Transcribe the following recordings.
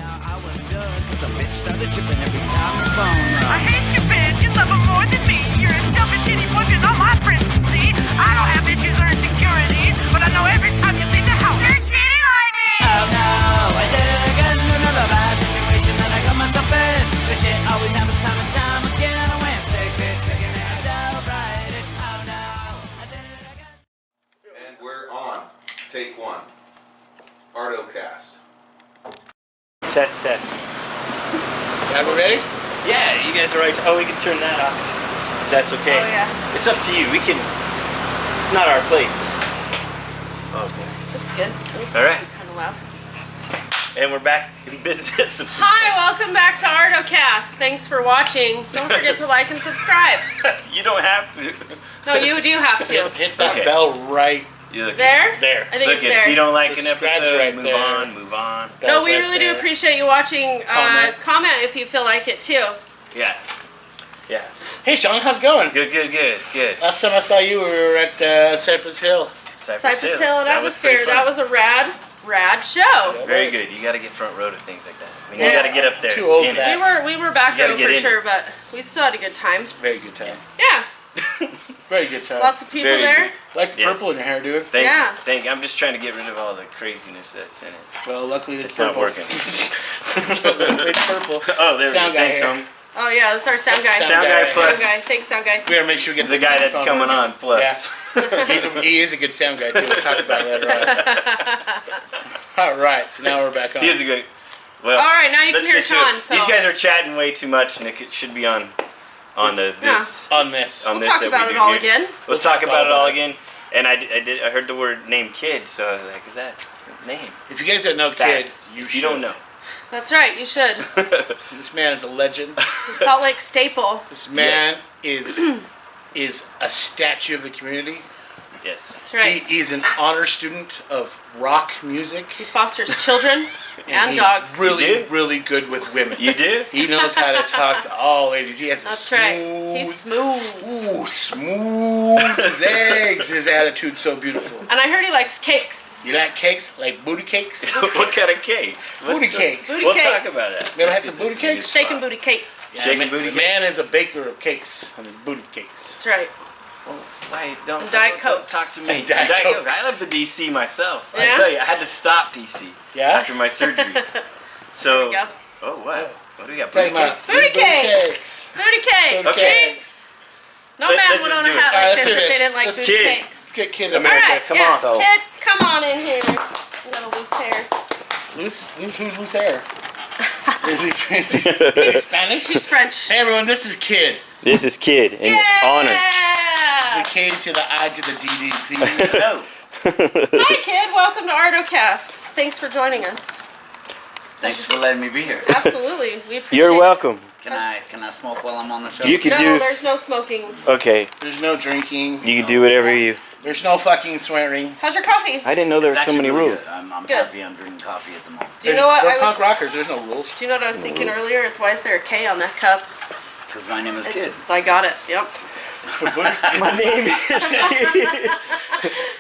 Now I was done, cause a bitch started tripping every time the phone rang. I hate you, Ben. You love him more than me. You're a stupid titty fucking all my friends can see. I don't have issues or insecurities, but I know every time you leave the house, you're cheating on me. Oh no, I did it again. Another bad situation that I got myself in. This shit always happens time and time again. I went sick, bitch, taking it out right. Oh no, I did it again. And we're on. Take one. Artocast. Test, test. Yeah, we ready? Yeah, you guys are right. Oh, we can turn that off. That's okay. Oh, yeah. It's up to you. We can. It's not our place. Oh, nice. That's good. All right. Kind of loud. And we're back in business. Hi, welcome back to Artocast. Thanks for watching. Don't forget to like and subscribe. You don't have to. No, you do have to. Hit that Okay. bell right You look There? there. I think Look, it's if there. you don't like an Subscribe's episode, right move there. on, move on. No, Bell's we right really do there. appreciate you watching. Comment. Comment if you feel like it too. Yeah. Yeah. Hey, Sean, how's it going? Good, good, good, good. Last time I saw you, we were at Cypress Hill. Cypress Hill and That was pretty Atmosphere. fun. That was a rad show. Very good. You got to get front row to things like that. I mean, Yeah. you got to get up there. Too old in for it. that. We were back You gotta row get for in. sure, but we still had a good time. Very good time. Yeah, Very good time. lots of people Very there. good. Like the Yes. purple in your hair, dude. Thank Yeah. you. Thank you. I'm just trying to get rid of all the craziness that's in it. Well, luckily it's It's not purple. working. It's purple. Oh, there we go. Sound guy Thanks, here. homie. Oh yeah, that's our sound guy. Sound guy plus Sound guy. Thanks, sound guy. We gotta make sure we get the guy that's coming on plus. Yeah. He is a good sound guy too. We'll talk about that later on. All right, so now we're back on. He is a good. Well, All right, now you can let's hear get to Sean. it. So These guys are chatting way too much, and it should be on this. On this. On we'll this talk that about we it do all here. again. We'll talk about it all again. And I heard the word name kid, so I was like, is that a name? If you guys don't know Kid, you You should. don't know. That's right, you should. This man is a legend. It's a Salt Lake staple. This man Yes. is a statue of the community. Yes. That's right. He is an honor student of rock music. He fosters children and he's dogs. really, You do? really good with women. You do? He knows how to talk to all ladies. He has a That's smooth, right. He's smooth. ooh, smooth as eggs. His attitude's so beautiful. And I heard he likes cakes. You like cakes? Like booty cakes? What kind of cake? Booty cakes. Booty We'll cakes. talk about that. You ever had some booty cakes? Shaking booty cakes. Yeah, Shaking man- booty the man is a baker of cakes on his booty cakes. That's right. Why don't Diet don't Cokes. talk to me? And Diet Coke. Cokes. I love the DC myself. Yeah? I tell you, I had to stop DC Yeah? after my surgery. So, There we go. oh what? What do we got? Talking Booty about cakes? Booty cakes. cakes. Booty cakes. Booty Okay. cakes. No Let- man let's would just own do a it. hat All right, like let's this do if they this. didn't like Let's booty kid. cakes. Let's get Kid All America, right, come yeah. on. Kid, come on in here. You got a loose hair. Who's loose hair? Is he Spanish? He's French. Hey everyone, this is Kid. This is Kid in honor. The K to the I to the DDP. No. Hi, Kid. Welcome to Artocast. Thanks for joining us. Thanks for letting me be here. Absolutely. We appreciate You're it. welcome. Can I smoke while I'm on the show? You could No, do. there's no smoking. Okay, There's no drinking. you can do whatever you. There's no fucking swearing. How's your coffee? I didn't know there It's were so actually many really rules. good. I'm Good. happy I'm drinking coffee at the moment. Do you know what We're I punk was? rockers. There's no rules. Do you know what I was thinking earlier? Is why is there a K on that cup? Because my name is Kid. I got it. Yep. My name is.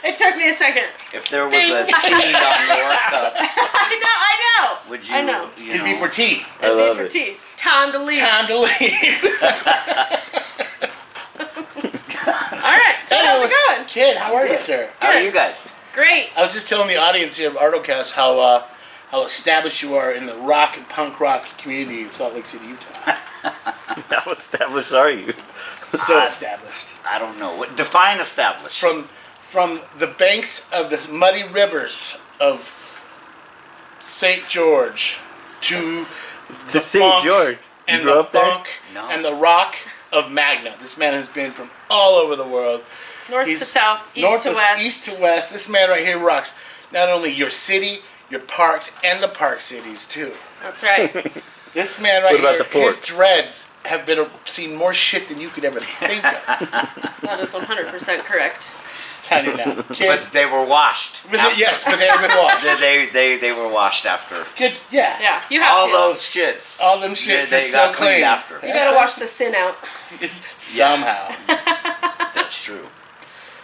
It took me a second. If there was Ding. a T on your cup, I know. would you? I know. You It'd be know, for tea. I It'd be love for it. tea. Time to leave. Time to leave. All right. So how's it going? Kid, how are you, sir? How are you guys? Great. I was just telling the audience here of Artocast how established you are in the rock and punk rock community in Salt Lake City, Utah. How established are you? So established. I don't know. What define established? From the banks of the muddy rivers of St. George to the St. funk George. You and grew the up there? funk No. and the rock of Magna. This man has been from all over the world. North to south, east north to west. East to west. This man right here rocks not only your city, your parks, and the park cities too. That's right. This man right What about here, the his forts? dreads have seen more shit than you could ever think of. That is 100% correct. Tell you now, kid. But they were washed. Yes, but they have been washed. They were washed after. Good, yeah. Yeah, you have All to. those shits. All them shits They is got so cleaned clean. after. You gotta wash the sin out. Somehow. That's true.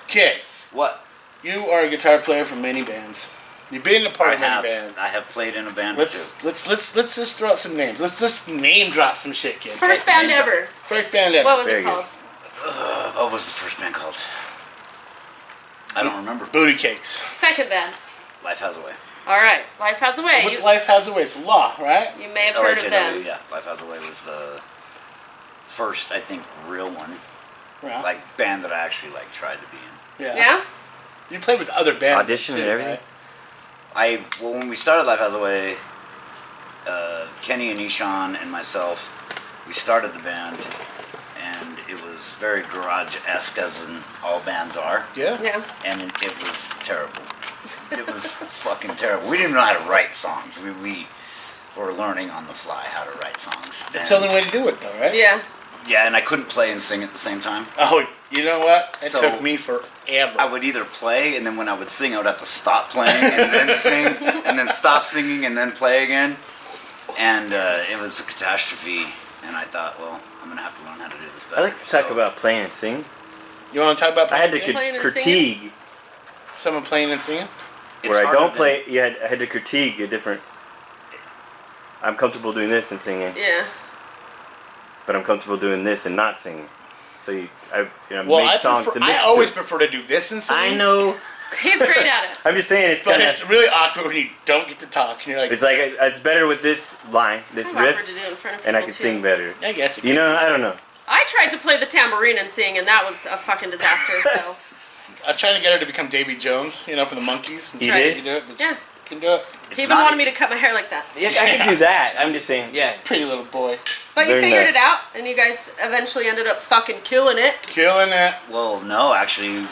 Kid, What? you are a guitar player for many bands. You've been a part I of many have. bands. I have played in a band Let's too. just throw out some names. Let's just name drop some shit, kid. First band ever. First band ever. What was Very it good. called? What was the first band called? I don't remember. Booty Cakes. Second band. Life Has a Way. All right. Life Has a Way. What's Life Has a Way? It's LHAW, right? You may have heard of LHAW, them. yeah. Life Has a Way was the first, I think, real one. Yeah. Like band that I actually like tried to be in. Yeah. Yeah? You played with other bands. Audition too, and everything? right? Well, when we started Life Has a Way, Kenny and Ishan and myself, we started the band, and it was very garage-esque, as in all bands are, Yeah. Yeah. and it was terrible. It was fucking terrible. We didn't know how to write songs. We were learning on the fly how to write songs. That's the And- only way to do it, though, right? Yeah. Yeah, and I couldn't play and sing at the same time. Oh, you know what? It So- took me forever. I would either play, and then when I would sing, I would have to stop playing and then sing, and then stop singing and then play again. And it was a catastrophe. And I thought, well, I'm gonna have to learn how to do this better. I like to talk So- about playing and singing. You want to talk about I had to playing and Playing and critique someone playing and singing? It's where I harder don't than- play. I had to critique a different. I'm comfortable doing this and singing, Yeah. but I'm comfortable doing this and not singing. So I Well, make songs to mix. I always prefer to do this and sing. I know. He's great at it. I'm just saying it's But kind it's of. really awkward when you don't get to talk and you're like, It's like it's better with this line, this It's awkward riff, to do in front of people, and I can too. sing better. I guess. You know, I don't know. I tried to play the tambourine and sing, and that was a fucking disaster, so. I was trying to get her to become Davy Jones, you know, from the Monkees. And You see if did? You can do it, but Yeah. you can do it. He It's even not- wanted me to cut my hair like that. Yeah, I can do that. I'm just saying, yeah. Pretty little boy. But you Learn figured that. it out, and you guys eventually ended up fucking killing it. Killing it. Well, no, actually, we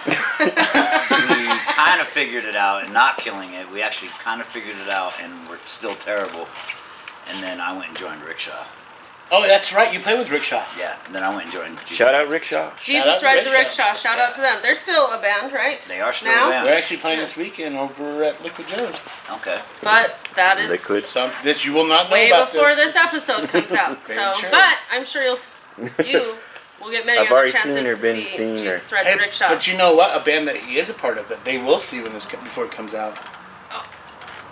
kind of figured it out and not killing it. We actually kind of figured it out, and we're still terrible. And then I went and joined Rickshaw. Oh, that's right. You play with Rickshaw. Yeah, and then I went and joined. Shout out Rickshaw. Jesus out to Rides a Rickshaw. Rickshaw. Shout out to them. They're still a band, right? They are still Now? a band. We're actually playing this weekend over at Liquid Joe's. Okay. But that is Liquid. Some this you will not know way about before this episode comes out. Very So, true. but I'm sure you will get many I've other already chances seen or to been see seen or- Jesus Rides Hey, a Rickshaw. but you know what? A band that he is a part of that they will see when this before it comes out.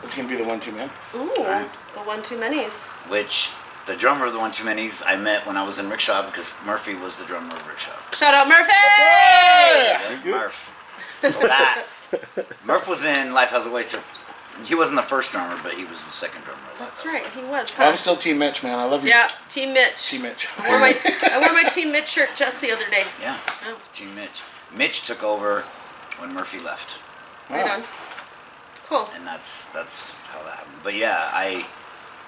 It's gonna be the One Too Man. Ooh, the one too many's. Which the drummer of the One Too Many's I met when I was in Rickshaw because Murphy was the drummer of Rickshaw. Shout out Murphy! Murph. So that Murph was in Life Has a Way too. He wasn't the first drummer, but he was the second drummer. Of Life That's Has a Way. right, he was, I'm huh? still Team Mitch, man. I love you. Yeah, Team Mitch. Team Mitch. I wore my Team Mitch shirt just the other day. Yeah. Oh. Team Mitch. Mitch took over when Murphy left, Right Wow. on. Cool. and that's how that happened. But yeah, I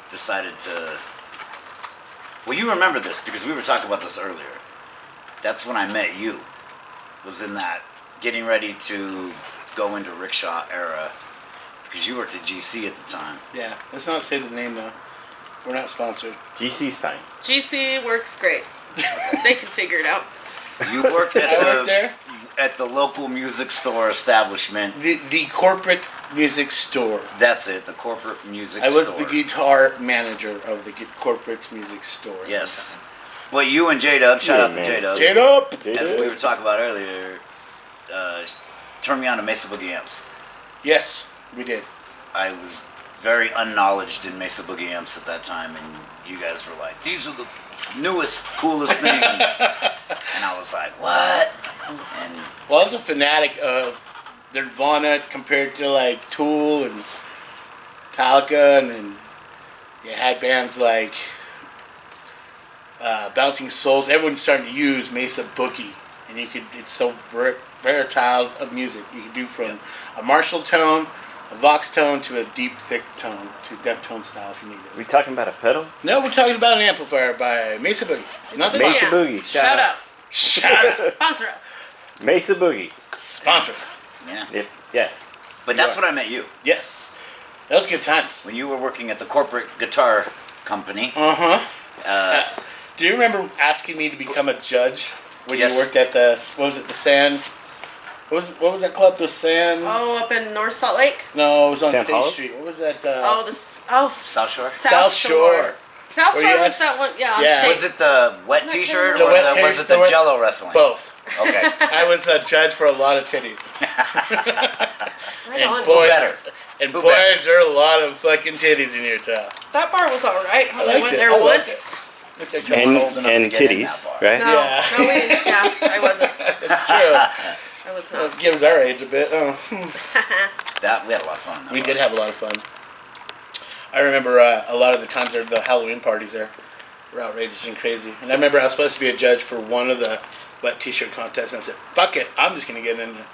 decided to. Well, you remember this because we were talking about this earlier. That's when I met you. Was in that getting ready to go into Rickshaw era because you worked at GC at the time. Yeah. Let's not say the name though. We're not sponsored. GC's fine. GC works great. They can figure it out. You worked at I worked there. at the local music store establishment. The corporate music store. That's it, the corporate music I was store. the guitar manager of the corporate music store. Yes. But you and J-Dub, shout out to man. J-Dub. Jade up. As we were talking about earlier, turned me on to Mesa Boogie Amps. Yes, we did. I was very unknowledged in Mesa Boogie Amps at that time, and you guys were like, these are the newest, coolest things. And I was like, what? And Well, I was a fanatic of Nirvana compared to like Tool and Metallica, and then you had bands like Bouncing Souls. Everyone's starting to use Mesa Boogie, and it's so versatile of music. You can do from a Marshall tone, a Vox tone, to a deep, thick tone, to Deftone style if you need it. We talking about a pedal? No, we're talking about an amplifier by Mesa Boogie. Not Mesa sponsored. Boogie. Shout out. Shout out. Sponsor us. Mesa Boogie. Sponsor us. yeah. Yeah. But that's when I met you. Yes. That was good times. When you were working at the corporate guitar company. Uh-huh. Do you remember asking me to become a judge when Yes. you worked at the, what was it, the Sand? What was that club? The Sand? Oh, up in North Salt Lake? No, it was on Sand State Hollow? Street. What was that? South Shore? South Shore. South Where Shore you was asked- that one, yeah, on Yeah. stage. Was it the wet Isn't that t-shirt kind of or The wet was t-shirt, it the the wet- jello wrestling? Both. Okay. I was a judge for a lot of titties. Right And on. boy, Better. And Who boy, bet? is there a lot of fucking titties in Utah. That bar was alright. I I liked went it. there I loved once. Went there No one's And, old enough and to get in kitties, that bar. right? No, I wasn't. It's true. I was not. It gives our age a bit. Oh. That we had a lot of fun. in that We bar. did have a lot of fun. I remember a lot of the times the Halloween parties there were outrageous and crazy. And I remember I was supposed to be a judge for one of the wet t-shirt contests, and I said, "Fuck it, I'm just gonna get in there."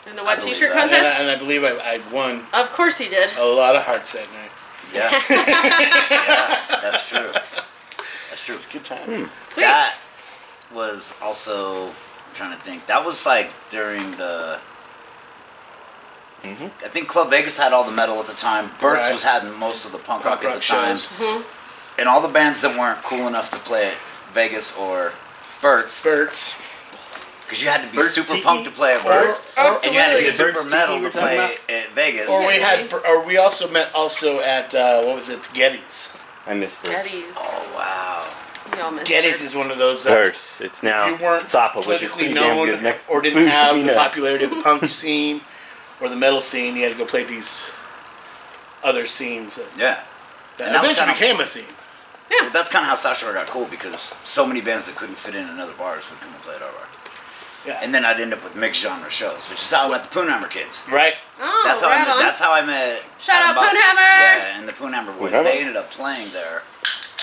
In the wet believe t-shirt that. contest? And I believe I won Of course he did. a lot of hearts that night. Yeah. Yeah, that's true. That's true. Good times. Sweet. That was also, I'm trying to think, that was like during the, I think Club Vegas had all the metal at the time. Burt's Right. was having most of the punk rock at the rock time. shows. And all the bands that weren't cool enough to play at Vegas or Burt's, Birds. because you had to be Burt's super Tiki? punk to play at Burt's. And you had to be Absolutely. super Burt's metal Tiki to we're talking play at Vegas. Or we Yeah, had, or we also met also at what was it, Getty's. I miss Burt's. Geddes. Oh, wow. We all missed Getty's Burt's. is one of those. Burt's. It's now You weren't Sapa, which is politically pretty damn known good next or didn't food, have you the know. popularity of the punk scene or the metal scene. You had to go play these other scenes that, Yeah. that And that was eventually kinda- became a scene. But that's kind of how South Shore got cool, because so many bands that couldn't fit in other bars would come and play at our bar. Yeah. And then I'd end up with mixed genre shows, which is how I met the Poonhammer kids. Right. Oh, That's how right I met. on. That's how I met. Shout Adam out Boss- Poonhammer! Yeah, and the Poonhammer boys. Poonhammer? They ended up playing there,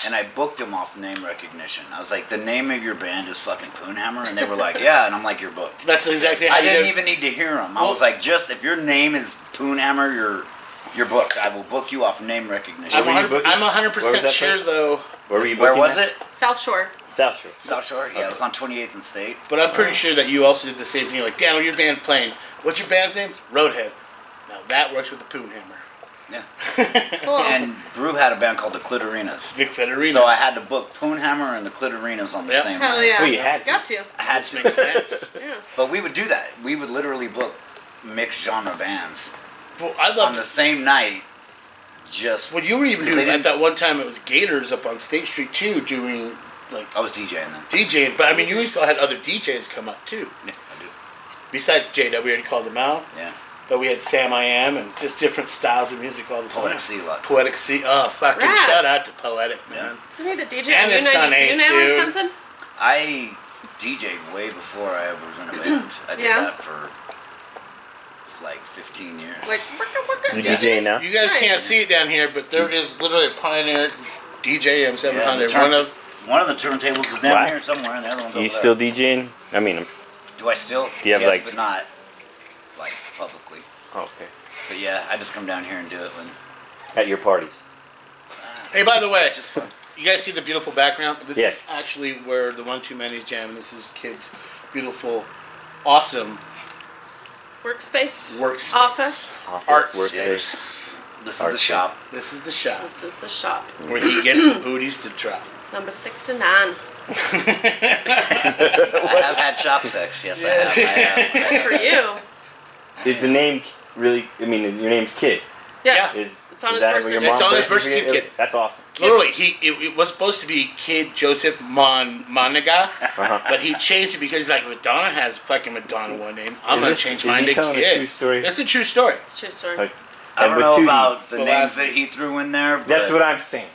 and I booked them off name recognition. I was like, "The name of your band is fucking Poonhammer," and they were like, "Yeah," and I'm like, "You're booked." That's exactly how I you didn't did. even need to hear them. I Well- was like, "Just if your name is Poonhammer, you're booked. I will book you off name recognition." I'm were you booking? 100% Where was that sure from? though, Where were you Where booking was at? it? South Shore. South Shore. South Shore. Yeah, it was on 28th and State. but I'm pretty sure that you also did the same thing. Like, Daniel, your band's playing. What's your band's name? Roadhead. Now that works with the Poonhammer. Yeah. Cool. And Brew had a band called the Clitorinas. Vic Federinas. So I had to book Poonhammer and the Clitorinas on the Yep. same Hell night. yeah. Well, you had to. Got to. I had That to. makes sense. Yeah. But we would do that. We would literally book mixed genre bands Well, I on love the same night. Just what you were even 'cause they doing at didn't- that one time. It was Gators up on State Street too, doing like I was DJing then. DJing. But I mean, you also had other DJs come up too. Yeah, I do. Besides JW, we already called him out. Yeah. But we had Sam I Am and just different styles of music all the time. Poetic Sea Lot. Poetic Sea. Oh, fucking Rad. shout out to Poetic, man. You need a DJ And at his son U92 Ace, now or dude. something? I DJ'd way before I was in a band. I did Yeah. that for like 15 years. Like, You DJing now? You guys Nice. can't see it down here, but there is literally a Pioneer DJ Yeah, M700. the one of the turntables is down Wow. here somewhere, and the other one's over You there. still DJing? I mean, Do I still? Do you have, yes, like- but not like publicly. okay. But yeah, I just come down here and do it when At your parties. Hey, by the way, it's just fun. you guys see the beautiful background? This Yes. is actually where the One Too Many's jam, and this is Kid's beautiful, awesome workspace? workspace. Office? Art workspace. space. This is Art the shop. shop. This is the shop This is the shop. where he gets the booties to drop. Number 69. I have had shop sex. Yes, I have. Good for you. Is the name really? I mean, your name's Kid. Yes. Is It's on is his that birth where your certificate. It's on his birth certificate? certificate. That's awesome. Literally, it was supposed to be Kid Joseph Monaga, Uh-huh. but he changed it because like Madonna has fucking Madonna one name. I'm Is gonna this- change is mine he to telling a Kid. true story? It's a true story. It's a true story. Like, I don't and with know two about Ds. the The names last- that he threw in there. But That's what I'm saying.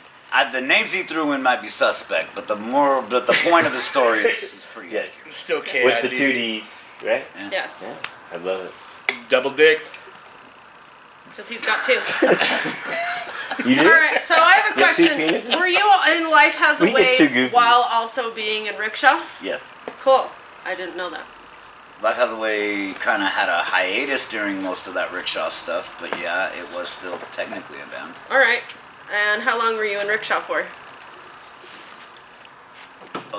the names he threw in might be suspect, but the point of the story is pretty Yes. good. It's still KIDD. With the two Ds, right? Yes. Yeah. I love it. Double dick. Because he's got two. You do? All right, so I have a You have two question. penises? Were you in Life Has a We get too Way goofy. while also being in Rickshaw? Yes. Cool. I didn't know that. Life Has a Way kind of had a hiatus during most of that rickshaw stuff, but yeah, it was still technically a band. All right. And how long were you in Rickshaw for?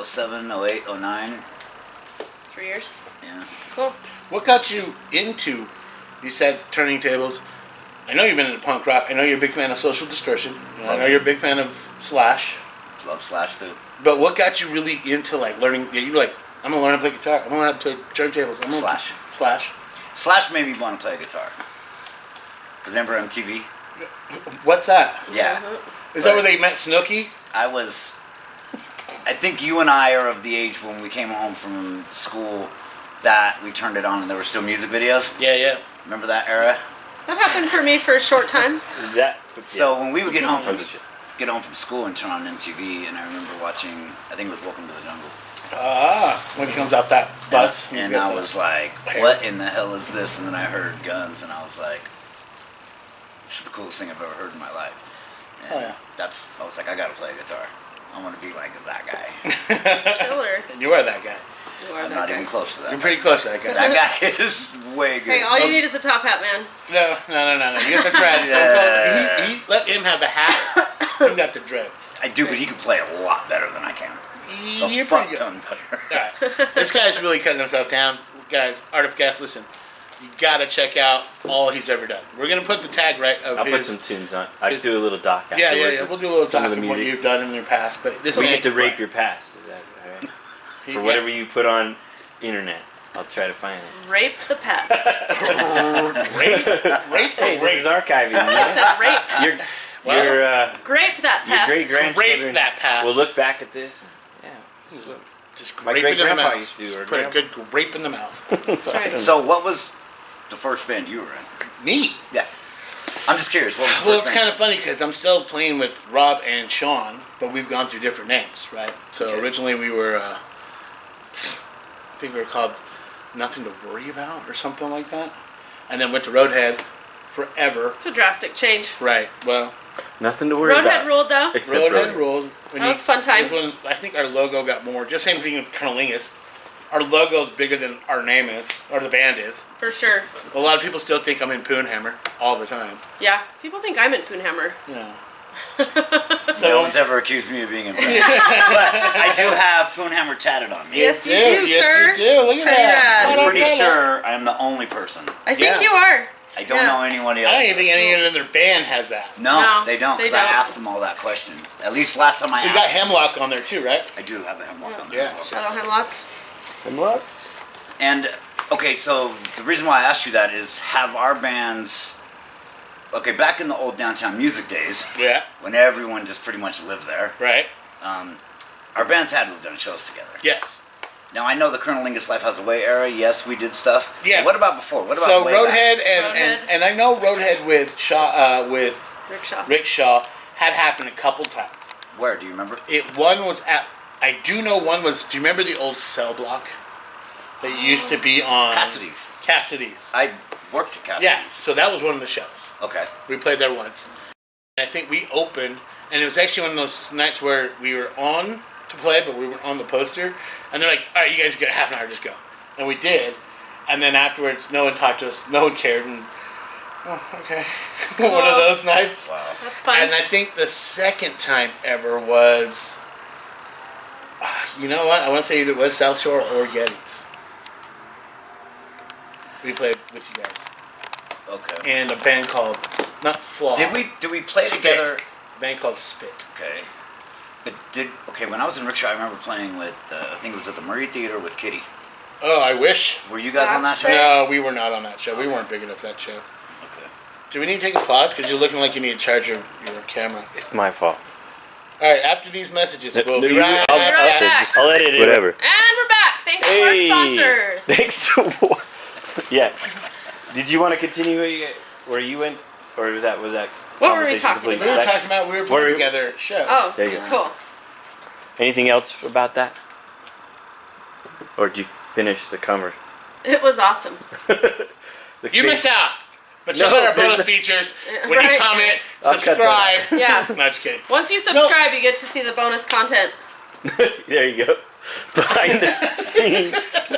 07, 08, 09. 3 years. Yeah. Cool. What got you into, besides turning tables? I know you've been into punk rock. I know you're a big fan of Social Distortion. I know you're a big fan of Slash. Love Slash too. But what got you really into like learning? You're like, I'm gonna learn how to play guitar. I'm gonna learn how to play turntables. I'm gonna Slash. Slash. Slash made me want to play guitar. Remember MTV? What's that? Yeah. Is that where they met Snooki? I think you and I are of the age when we came home from school that we turned it on and there were still music videos. Yeah, yeah. Remember that era? That happened for me for a short time. That. So when we would get home From from school and turn on MTV, and I remember watching, I think it was Welcome to the Jungle. When he comes off that bus. he's And got I the was like, hair. what in the hell is this? And then I heard guns, and I was like, this is the coolest thing I've ever heard in my life. And Oh, yeah. I was like, I gotta play guitar. I want to be like that guy. Killer. And you are that guy. You are I'm that not guy. even close to that. You're pretty close to that guy. That guy is way good. Hey, all you need is a top hat, man. No. You got the dreads. Yeah. He let him have the hat. You got the dreads. I do, but he can play a lot better than I can. You're A pretty fuck good. ton better. Alright. This guy's really cutting himself down. Guys, Artocast, listen. You gotta check out all he's ever done. We're gonna put the tag right of I'll his. put some tunes on. I his- do a little doc. Yeah. afterwards We'll do a little some talk of of the what music. you've done in your past, but this We man get to can rape play. your past. Is that alright? He- For whatever you put on internet, I'll try to find it. Rape the past. Rape, Hey, this is archiving. I said rape. Your Grape that your past. great grandchildren Rape that past. will look back at this. And, yeah, this is what Just my grape it in the great-grandpa mouth. used to do, Just or put a grandpa. good grape in the mouth. That's right. So what was the first band you were in? Me. Yeah. I'm just curious. What was the Well, first it's kind of funny because I'm still playing with Rob and Sean, but we've gone through different names, right? So Okay. originally we were, I think we were called Nothing to Worry About or something like that, and then went to Roadhead forever. It's a drastic change. Right. Well, nothing to worry Roadhead about. ruled though. Except Roadhead Roadhead. rules. That was a fun time. This one, I think our logo got more. Just same thing with Cunnilingus. Our logo's bigger than our name is, or the band is. For sure. A lot of people still think I'm in Poonhammer all the time. Yeah. People think I'm in Poonhammer. Yeah. No one's ever accused me of being a band. But I do have Poonhammer tatted on me. Yes, you do, yes, sir. you do. Look at Pretty that. rad. I'm pretty sure I'm the only person. I think Yeah. you are. I don't Yeah. know anyone I else. don't even think anyone in their band has that. No, No, they don't. they Because I don't. asked them all that question. At least last time I You asked. got Hemlock on there too, right? I do have a hemlock on there Yeah. as well. Shout out Hemlock. And what? And okay, so the reason why I asked you that is have our bands. Okay, back in the old downtown music days, Yeah. when everyone just pretty much lived there, Right. our bands had to have done shows together. Yes. Now I know the Colonel Lingus Life Has a Way era. Yes, we did stuff. Yeah. But what about before? What about So way Roadhead back? and I know Roadhead with Shaw with Rickshaw. Rick Shaw had happened a couple times. Where do you remember? One was at. I do know one was. Do you remember the old cell block that used to be on Cassidy's. Cassidy's. I worked at Cassidy's. Yeah. So that was one of the shows. Okay. We played there once. And I think we opened, and it was actually one of those nights where we were on to play, but we weren't on the poster. And they're like, all right, you guys get half an hour, just go. And we did. And then afterwards, no one talked to us, no one cared. And, oh, okay. One of those nights. Wow. That's fun. And I think the second time ever was, you know what? I want to say either it was South Shore or Yetis. We played with you guys. Okay. And a band called, not Flaw. Did we play Spit. together? A band called Spit. Okay. But when I was in Rickshaw, I remember playing with I think it was at the Murray Theater with KIDD. Oh, I wish. Were you guys on that That's show? sick. No, we were not on that show. We weren't big enough for that show. Okay. Do we need to take a pause? Because you're looking like you need to charge your camera. It's my fault. All right, after these messages, we'll be you- right I'll be right back. back. I'll edit it. Whatever. And we're back. Thanks to our sponsors. Thanks to what? Yeah. Did you want to continue where you went, or was that What were we conversation talking complete? We were about? talking about we were playing together at shows. Oh, There you go. cool. Anything else about that? Or did you finish the cover? It was awesome. You missed out. But check No, out our bonus there's features when you Right. comment, I'll cut subscribe. Yeah. No, just kidding. Once you subscribe, you get to see the bonus content. There you go. Behind the scenes.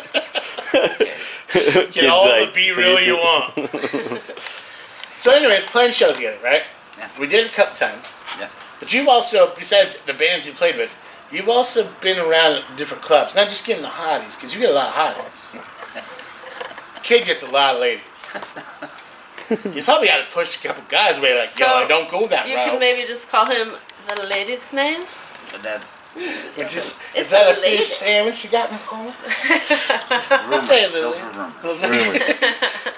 Get all the B-reel you want. So anyways, playing shows together, right? Yeah. We did it a couple times. Yeah. But you've also, besides the bands you played with, you've also been around at different clubs. Not just getting the hotties, because you get a lot of hotties. Kid gets a lot of ladies. He's probably got to push a couple guys away like, yo, So, I don't go that You route. can maybe just call him the ladies' man. But that Is that a lady. fish sandwich you got me for me? rumors. Say Those were rumors.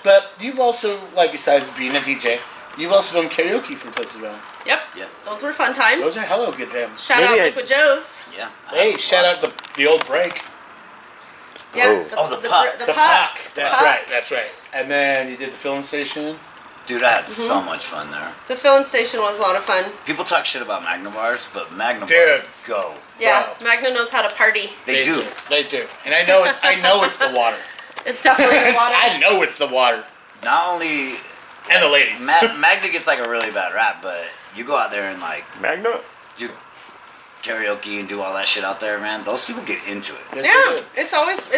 But you've also, like, besides being a DJ, you've also done karaoke for places around. Yep. Yeah. Those were fun times. Those are hella good jams. Shout Maybe out I- Liquid Joe's. Yeah. Hey, shout out the old break. Yeah. Oh. Oh, the puck. The The puck. Puck. That's Puck. right, that's right. And then you did the filling station. Dude, I had so much fun there. The filling station was a lot of fun. People talk shit about Magna bars, but Magna Dude. bars go. Yeah, Wow. Magna knows how to party. They do. They do. And I know it's the water. It's definitely the water. I know it's the water. Not only And the ladies. Magna gets like a really bad rap, but you go out there and like Magna? do karaoke and do all that shit out there, man. Those people get into it. Yes, Yeah, they do. it's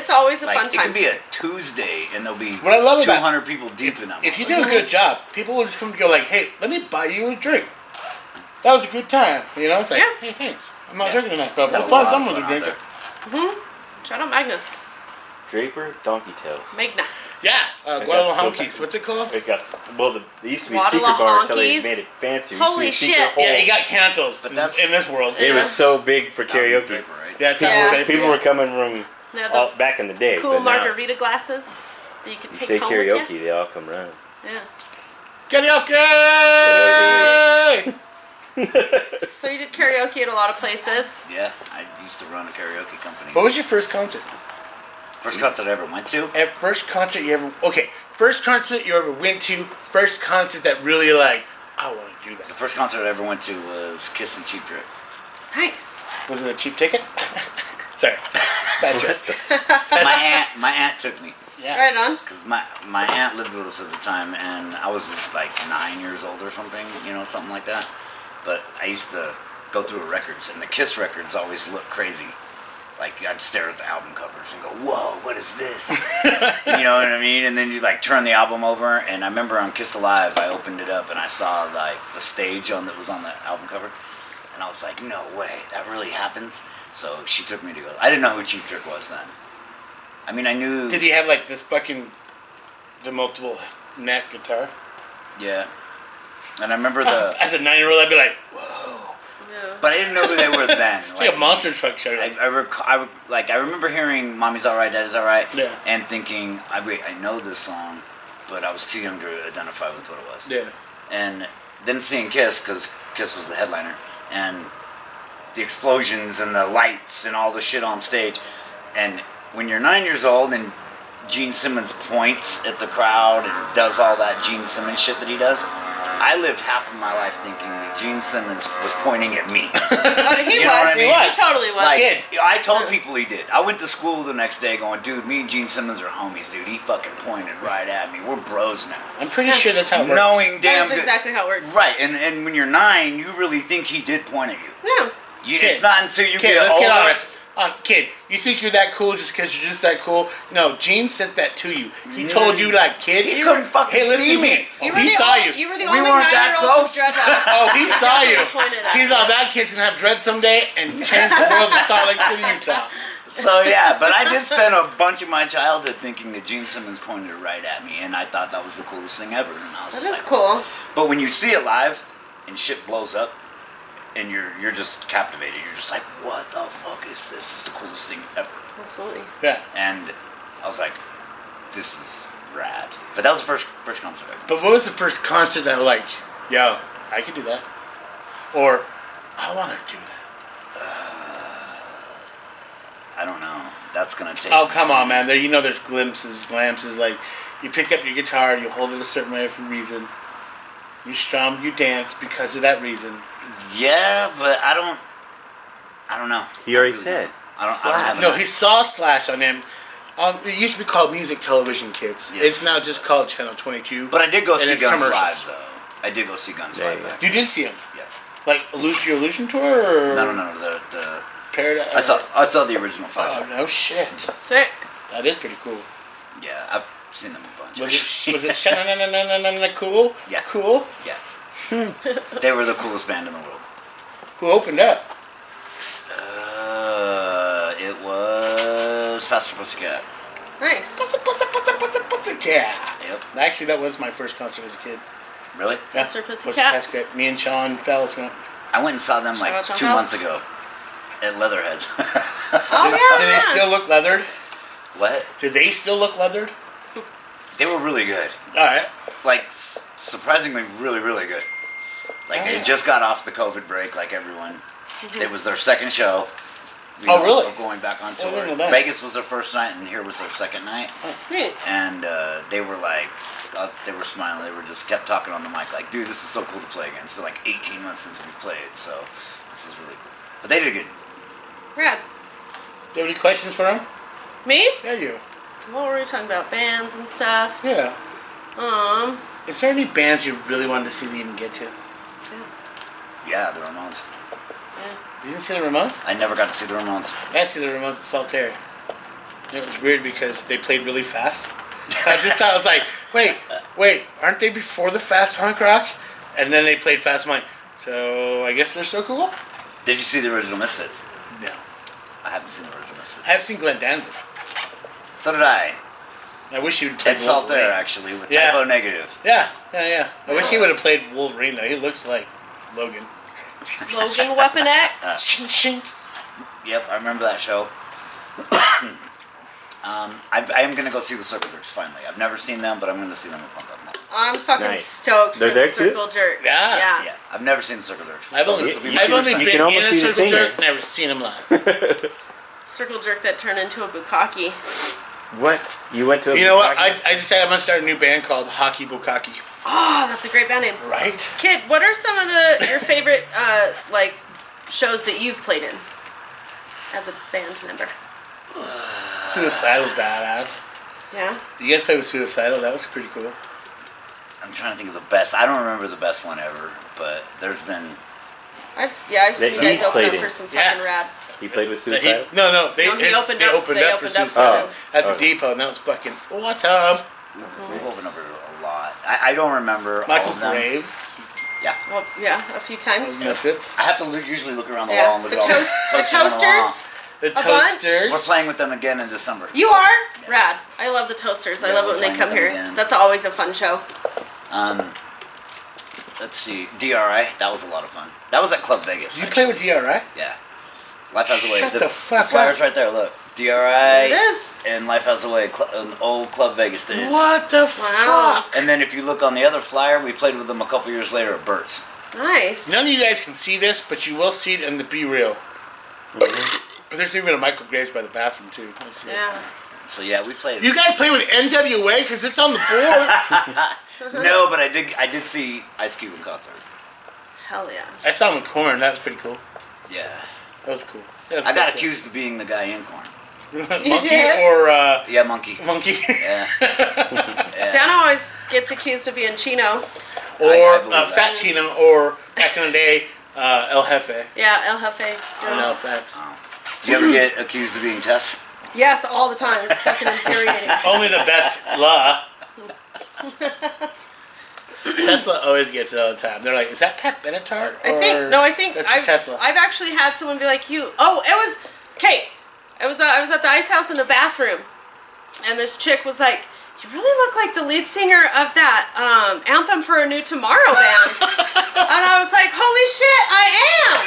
always a Like fun it time. could be a Tuesday and there'll be What I love about- 200 people deep in that. If you do a good job, people will just come to go like, hey, let me buy you a drink. That was a good time. You know, it's like, Yeah. hey, thanks. I'm not Yeah. drinking tonight, but There's we'll a lot find of someone fun to out drink there. it. Shout out Magna. Draper Donkey Tails. Magna. Yeah, got Guadalajara so Honkies. bad. What's it called? It got they used to be Guadalajara secret bars until they honkies? made it fancy. It used to be Holy a secret shit. hole. Yeah, it got canceled But that's- in this world. It was so big for karaoke. Draper, right? Yeah, it's Yeah. not People were coming from They had all, those back in the day. cool but now, margarita glasses that you could you take say home karaoke, with you. they all come running. Yeah. Karaoke! So you did karaoke at a lot of places. Yeah, I used to run a karaoke company. What was your first concert? First concert I ever went to. First concert you ever... Okay, first concert you ever went to, first concert that really like, I want to do The that. first concert I ever went to was Kiss and Cheap Trick. Nice. Was it a cheap ticket? Sorry. Bad joke. My aunt took me. Yeah. Right on. Because my aunt lived with us at the time, and I was like 9 years old or something, you know, something like that. But I used to go through her records, and the Kiss records always looked crazy. Like, I'd stare at the album covers and go, whoa, what is this? You know what I mean? And then you like turn the album over, and I remember on Kiss Alive, I opened it up, and I saw like the stage that was on the album cover. And I was like, no way, that really happens? So she took me to go. I didn't know who Cheap Trick was then. I mean, I knew... Did he have like this fucking demultiple neck guitar? Yeah. And I remember the... As a 9-year-old, I'd be like, Yeah. But I didn't know who they were then. it's like a monster truck show. I remember hearing "Mommy's Alright, Daddy's Alright" Yeah. and thinking, I know this song, but I was too young to identify with what it was. Yeah. And then seeing Kiss, because Kiss was the headliner, and the explosions and the lights and all the shit on stage, and when you're 9 years old and Gene Simmons points at the crowd and does all that Gene Simmons shit that he does, I lived half of my life thinking that Gene Simmons was pointing at me. Oh, he You know what I was. mean? He totally was. Like, Kid. I told people he did. I went to school the next day going, dude, me and Gene Simmons are homies, dude. He fucking pointed right at me. We're bros now. I'm pretty sure that's how it works. Knowing damn That's good. exactly how it works. Right, and when you're 9, you really think he did point at you. Yeah. Kid. It's not until you Kid, get let's older. get honest. Kid, you think you're that cool just because you're just that cool? No, Gene said that to you. He told you, like, kid, He couldn't fucking hey, listen see to me. He saw you. You were the We only weren't that 9-year-old with close. dreadlocks. Oh, he saw you. Pointed at He's you. all, that kid's gonna have dread someday and change the world in Salt Lake City, Utah. So yeah, but I did spend a bunch of my childhood thinking that Gene Simmons pointed right at me, and I thought that was the coolest thing ever. And I was That just is like, cool. But when you see it live, and shit blows up, and you're just captivated. You're just like, what the fuck is this? This is the coolest thing ever. Absolutely. Yeah. And I was like, this is rad. But that was the first concert ever. But what was the first concert that was like, yo, I could do that? Or, I want to do that? I don't know. That's gonna take. Oh, come on, man. There's glimpses. Like, you pick up your guitar, you hold it a certain way for a reason. You strum, you dance because of that reason. Yeah, but I don't know. He already I really said. don't. I don't have No, he saw Slash on him. It used to be called Music Television Kids. Yes. It's now just called Channel 22. But I did go And see it's Guns commercials. live though. I did go see Guns Yeah, live. yeah. Back. You did see him? Yeah. Like your Illusion tour or No. The Paradise? I saw the original Oh five. no shit! Sick. That is pretty cool. Yeah, I've seen them a bunch. Was it sha-na-na-na-na-na-na cool? Yeah. Cool. Yeah. They were the coolest band in the world. Who opened up? It was Faster Pussycat. Nice. Yeah. Yep. Actually, that was my first concert as a kid. Really? Faster Pussycat? Pussycat. Me and Sean Fellis went. I went and saw them Shout like out to 2 House. months ago at Leatherheads. Oh, yeah. Did they still look leathered? What? Did they still look leathered? They were really good. All right. Like surprisingly, really, really good. Like Oh, they yeah. just got off the COVID break, like everyone. It was their second show. Oh, really? Of going back on Oh, I didn't tour. know that. Vegas was their first night, and here was their second night. Great. And they were like, they were smiling. They were just kept talking on the mic, like, dude, this is so cool to play again. It's been like 18 months since we played, so this is really cool. But they did good. Rad. Do you have any questions for him? Me? Yeah, you. What were we talking about? Bands and stuff. Yeah. Um. Is there any bands you really wanted to see that you didn't get to? Yeah, the Ramones. You didn't see the Ramones? I never got to see the Ramones. I see the Ramones at Saltaire. And it was weird because they played really fast. I just thought, I was like, wait, aren't they before the fast punk rock? And then they played fast punk. So I guess they're still cool? Did you see the original Misfits? No. I haven't seen the original Misfits. I have seen Glenn Danzig. So did I. I wish he would play At Saltaire, Wolverine. actually, with Yeah. Typo Negative. Yeah. I wish he would have played Wolverine though. He looks like Logan. Logan Weapon X. Shink, shink. Yep, I remember that show. I am going to go see the Circle Jerks, finally. I've never seen them, but I'm going to see them at Punk Up Mall. I'm fucking Nice. stoked They're for the there too? Circle Jerks. Yeah. Yeah, I've never seen the Circle Jerks. I've so only, this will be I've my only first you been can almost in a be the Circle singer. Jerk, never seen him live. Circle Jerk that turned into a bukkake. What? You went to a You know what? bukkake? I decided I'm going to start a new band called Hockey Bukkake. Oh, that's a great band name. Right? Kid, what are some of your favorite like shows that you've played in as a band member? Suicidal's badass. Yeah. You guys played with Suicidal? That was pretty cool. I'm trying to think of the best. I don't remember the best one ever, but there's been... I've seen you guys he's open played up in. for some Yeah. fucking rad. He played with He Suicide? opened No, up. they opened up for for Suicidal them. at the Oh. depot, and that was fucking awesome. We've opened up a lot. I don't remember Michael all of them. Graves, Yeah. Well, yeah, a few times. Misfits, I have to usually look around the wall Yeah. and look The, at all toast, the posters on the wall. Toasters. the bunch. Toasters. We're playing with them again in December. You are? Rad. I love the Toasters. I Yeah, love it we're when they playing come with them here. again. That's always a fun show. Let's see. DRI, that was a lot of fun. That was at Club Vegas. You play with actually. DRI? Yeah. Life Has a Way. Shut the fuck flyer's up. right there, look. DRI It is. and Life Has a Way, an old Club Vegas days. What the Wow. fuck? And then if you look on the other flyer, we played with them a couple years later at Burt's. Nice. None of you guys can see this, but you will see it in the Be Real. There's even a Michael Graves by the bathroom too. I see it. Yeah. So yeah, we played. You guys play with NWA because it's on the board. No, but I did see Ice Cube in concert. Hell yeah. I saw him in Korn. That was pretty cool. Yeah. That was cool. That was I got cool. accused of being the guy in Korn. Monkey did? or Yeah, Monkey. Monkey Yeah. Yeah. Dan always gets accused of being Chino. or I believe that. Fat Chino or back in the day El Jefe. Yeah, El Jefe. No facts. Do you ever get accused of being Tess? Yes, all the time. It's fucking infuriating. Only the best La. Tesla always gets it all the time. They're like, is that Pat Benatar? I think that's I've, Tesla. I've actually had someone be like, "You." Oh, it was Kate. I was at the ice house in the bathroom, and this chick was like, "You really look like the lead singer of that Anthem for a New Tomorrow band," and I was like, "Holy shit, I am!"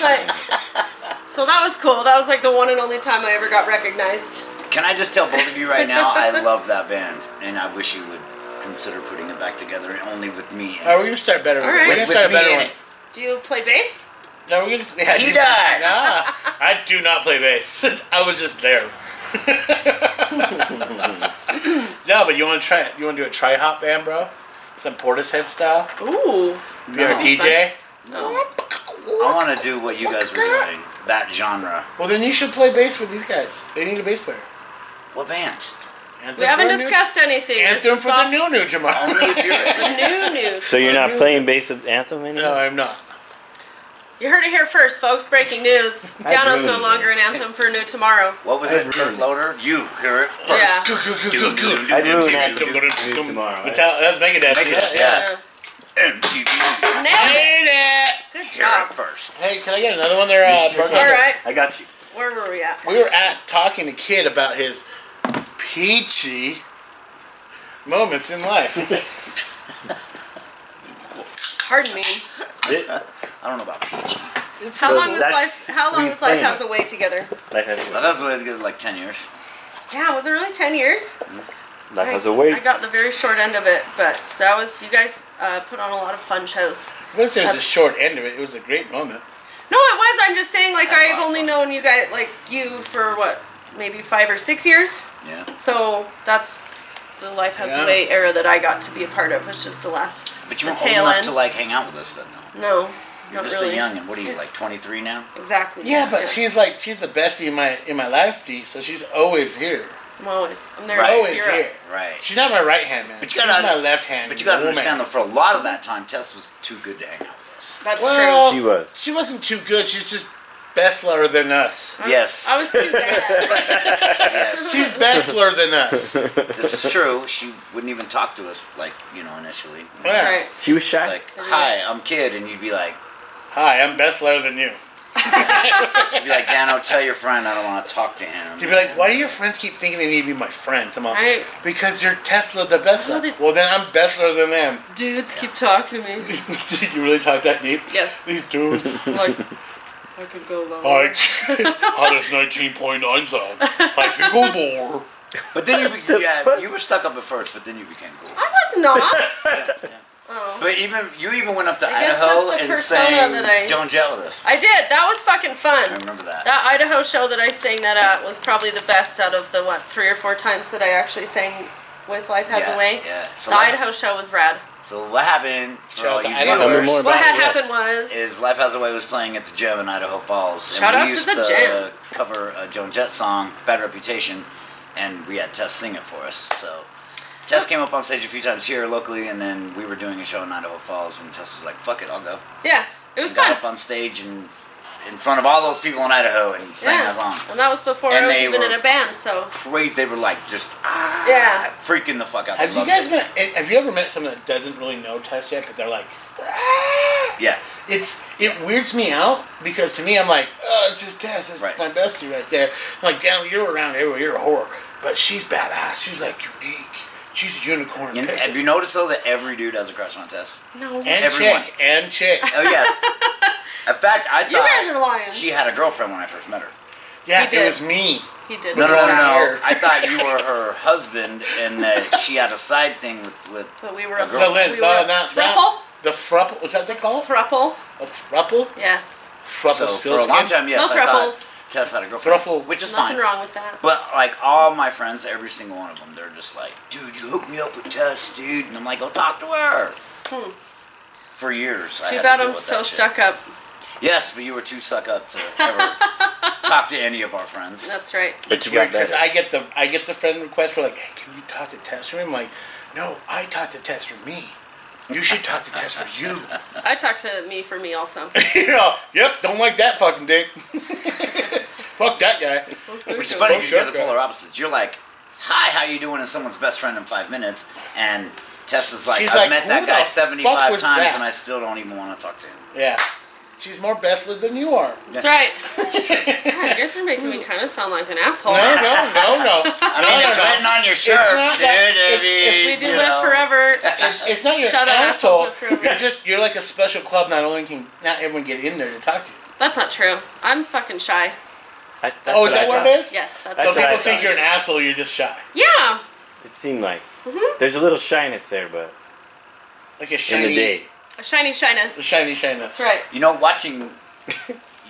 Like, so that was cool. That was like the one and only time I ever got recognized. Can I just tell both of you right now, I love that band, and I wish you would consider putting it back together, only with me. Oh, we're gonna start better. All right. We're gonna With start a me better in one. it. Do you play bass? No, we're gonna. Yeah, He died. Nah, I do not play bass. I was just there. No, but you want to try it? You want to do a tri-hop band, bro? Some Portishead style. Ooh. Be our DJ. I want to do what you guys were doing, that genre. Well, then you should play bass with these guys. They need a bass player. What band? Anthem We haven't for a new- discussed anything. This Anthem is for the off new tomorrow. Only if you're the new. So you're not playing bass at Anthem anymore? No, I'm not. You heard it here first, folks. Breaking news. I Dano's no ruined longer an Anthem for a New Tomorrow. What was it, Kurt Loder? You hear it first. Yeah. I'd ruin Anthem tomorrow. That's Megadeth. Megadeth, Yeah. MTV. Nailed it. Ain't it? Good Hear job. it first. Hey, can I get another one there, Sure. Bartender? All right. I got you. Where were we at? We were talking to Kid about his peachy moments in life. Pardon me. I don't know about Peachy. How So long was that's life? How long we was life playing has a way together? Life has a That was what I did like 10 years. Yeah, was it really 10 years? Life has a way. I got the very short end of it, but that was you guys put on a lot of fun shows. What is the short end of it? It was a great moment. No, it was. I'm just saying, like, I've only known you guys, like, you for what, maybe 5 or 6 years? Yeah. So that's the Life Has Yeah. a Way era that I got to be a part of. It's just the last, But you the weren't old tail enough end. to like hang out with us then, though. No, You're not just really. a young, and what are you, like 23 now? Exactly. Yeah, but Yes. she's the bestie in my life, D. So she's always here. I'm there. Right. in Always spirit. here. Right. She's not my right hand man. But you she's gotta- my left hand. But you gotta woman. understand, though, for a lot of that time, Tess was too good to hang out with us. That's Well, true. She was. She wasn't too good. She's just bestler than us. Yes. I was too bad. Yes. She's bestler than us. This is true. She wouldn't even talk to us, like, initially. Yeah. That's right. She was It's shy. like, So hi, yes. I'm Kid, and you'd be like, Hi, I'm bestler than you. she'd be like, Dano, tell your friend I don't want to talk to him. She'd be like, why do your friends keep thinking they need to be my friends? I'm like, Right. because you're Tesla the bestler. All these- Well, then I'm bestler than them. Dudes keep talking to me. You really talk that deep? Yes. These dudes. Like, I could go lower. Like, how does 19.9 sound? I could go more. But then you were stuck up at first, but then you became cool. I was not. Yeah. But you even went up to I guess Idaho that's the and persona sang that I- Joan Jett with us. I did. That was fucking I fun. remember that. That Idaho show that I sang that at was probably the best out of the, 3 or 4 times that I actually sang with Life Has a Way. Yeah. So The Idaho show was rad. So what happened for Shout all out to you Idaho. Tell me viewers more What about had it, yeah. happened was... is Life Has a Way was playing at the gym in Idaho Falls. Shout and out we to used the gym. cover a Joan Jett song, Bad Reputation, and we had Tess sing it for us. So Tess came up on stage a few times here locally, and then we were doing a show in Idaho Falls, and Tess was like, fuck it, I'll go. Yeah, it was And got fun. up on stage and in front of all those people in Idaho and sang Yeah, that song. and that was before And I was they even were- in a band, so... Crazy, they were like just Yeah. freaking the fuck out. They Have you loved guys it. have you ever met someone that doesn't really know Tess yet, but they're like, Yeah. it weirds me out because to me I'm like, oh, it's just Tess, it's Right. my bestie right there. I'm like, damn, you're around everywhere, you're a whore, but she's badass. She's like unique. She's a unicorn. And pissing. have you noticed though that every dude has a crush on Tess? No. and everyone. chick. Oh yes. In fact, I You guys thought are lying. she had a girlfriend when I first met her. Yeah, He it did. was me. He did. No. hair. I thought you were her husband, and that she had a side thing with. But we were a, A girl. we were a thruple. The thruple, was that they call it? Thruple. A thruple? Yes. Thruple So still for a long skin? time, yes, No I thruples. thought Tess had a girlfriend, Thruple. which is Nothing fine. wrong with that. But like all my friends, every single one of them, they're just like, "Dude, you hooked me up with Tess, dude," and I'm like, "Go talk to her." For years, I Too had to bad deal I'm with so that shit. stuck up. Yes, but you were too stuck up to ever talk to any of our friends. That's right. But you Weird, got because better. I get the friend request for like, hey, can you talk to Tess for me? I'm like, no, I talk to Tess for me. You should talk to Tess for you. I talked to me for me also. You know, yep, don't like that fucking dick. Fuck that guy. Which is funny Oh, because you guys are sure. polar opposites. You're like, "Hi, how you doing?" and someone's best friend in 5 minutes, and Tess is like, She's "I've like, met "Who that the guy fuck 75 was times, that?" and I still don't even want to talk to him." Yeah. She's more bestly than you are. That's right. God, you guys are making me kind of sound like an asshole. No. I mean, it's written on your shirt, not dude. that- I it's- mean, We do you live know. forever. It's not your Shout out asshole. assholes live forever. You're like a special club. Not everyone get in there to talk to you. That's not true. I'm fucking shy. That's Oh, is that I what thought. it is? Yes, that's So That's what I people think thought. you're an asshole. You're just shy, Yeah. It seemed like there's a little shyness there, but like a in shiny, the day. A shiny shyness. a shiny shyness. That's right. You know, watching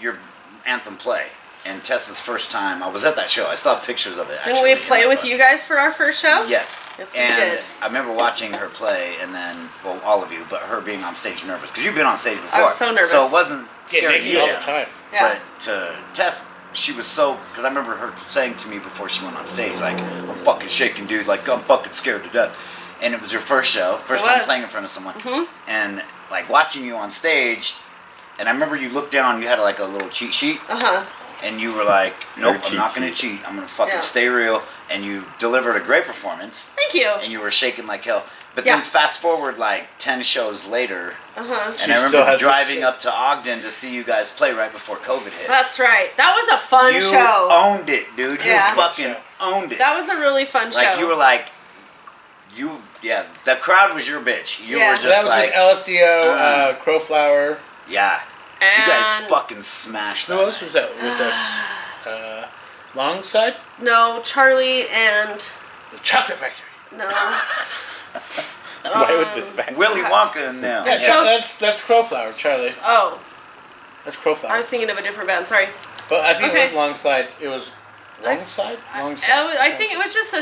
your anthem play and Tessa's first time, I was at that show. I still have pictures of it. Didn't actually, we play with you guys for our first show? Yes. Yes, we and did. I remember watching her play, and then, well, all of you, but her being on stage nervous because you've been on stage before. I was so nervous. So it wasn't Yeah, scary Nikki all the yet. time. Yeah. But to Tess, she was so, because I remember her saying to me before she went on stage, like, "I'm fucking shaking, dude. Like, I'm fucking scared to death." And it was your first show, first It time was. playing in front of someone, and like watching you on stage. And I remember you looked down, you had like a little cheat sheet, Uh-huh. and you were like, "Nope, I'm cheat not gonna sheet. cheat. I'm gonna fucking Yeah. stay real." And you delivered a great performance, Thank you. and you were shaking like hell. But Yeah. then fast forward like 10 shows later, Uh-huh. and She I still remember has the driving shit. up to Ogden to see you guys play right before COVID hit. That's right. That was a fun You show. owned it, dude. Yeah. You fucking owned it. That was a really fun Like show. you were like, yeah. The crowd was your bitch. You Yeah. were So just that was like, with LSDO, Crowflower. yeah. and You guys fucking smashed Who that. else was that with us? Longside? no, Charlie and The Chocolate Factory. no. Why would the fact? Willy Wonka and them. Yeah, So- that's Crowflower, Charlie. Oh. That's Crowflower. I was thinking of a different band. Sorry. But I think it was Okay. Longside. It was Longside? I think it was just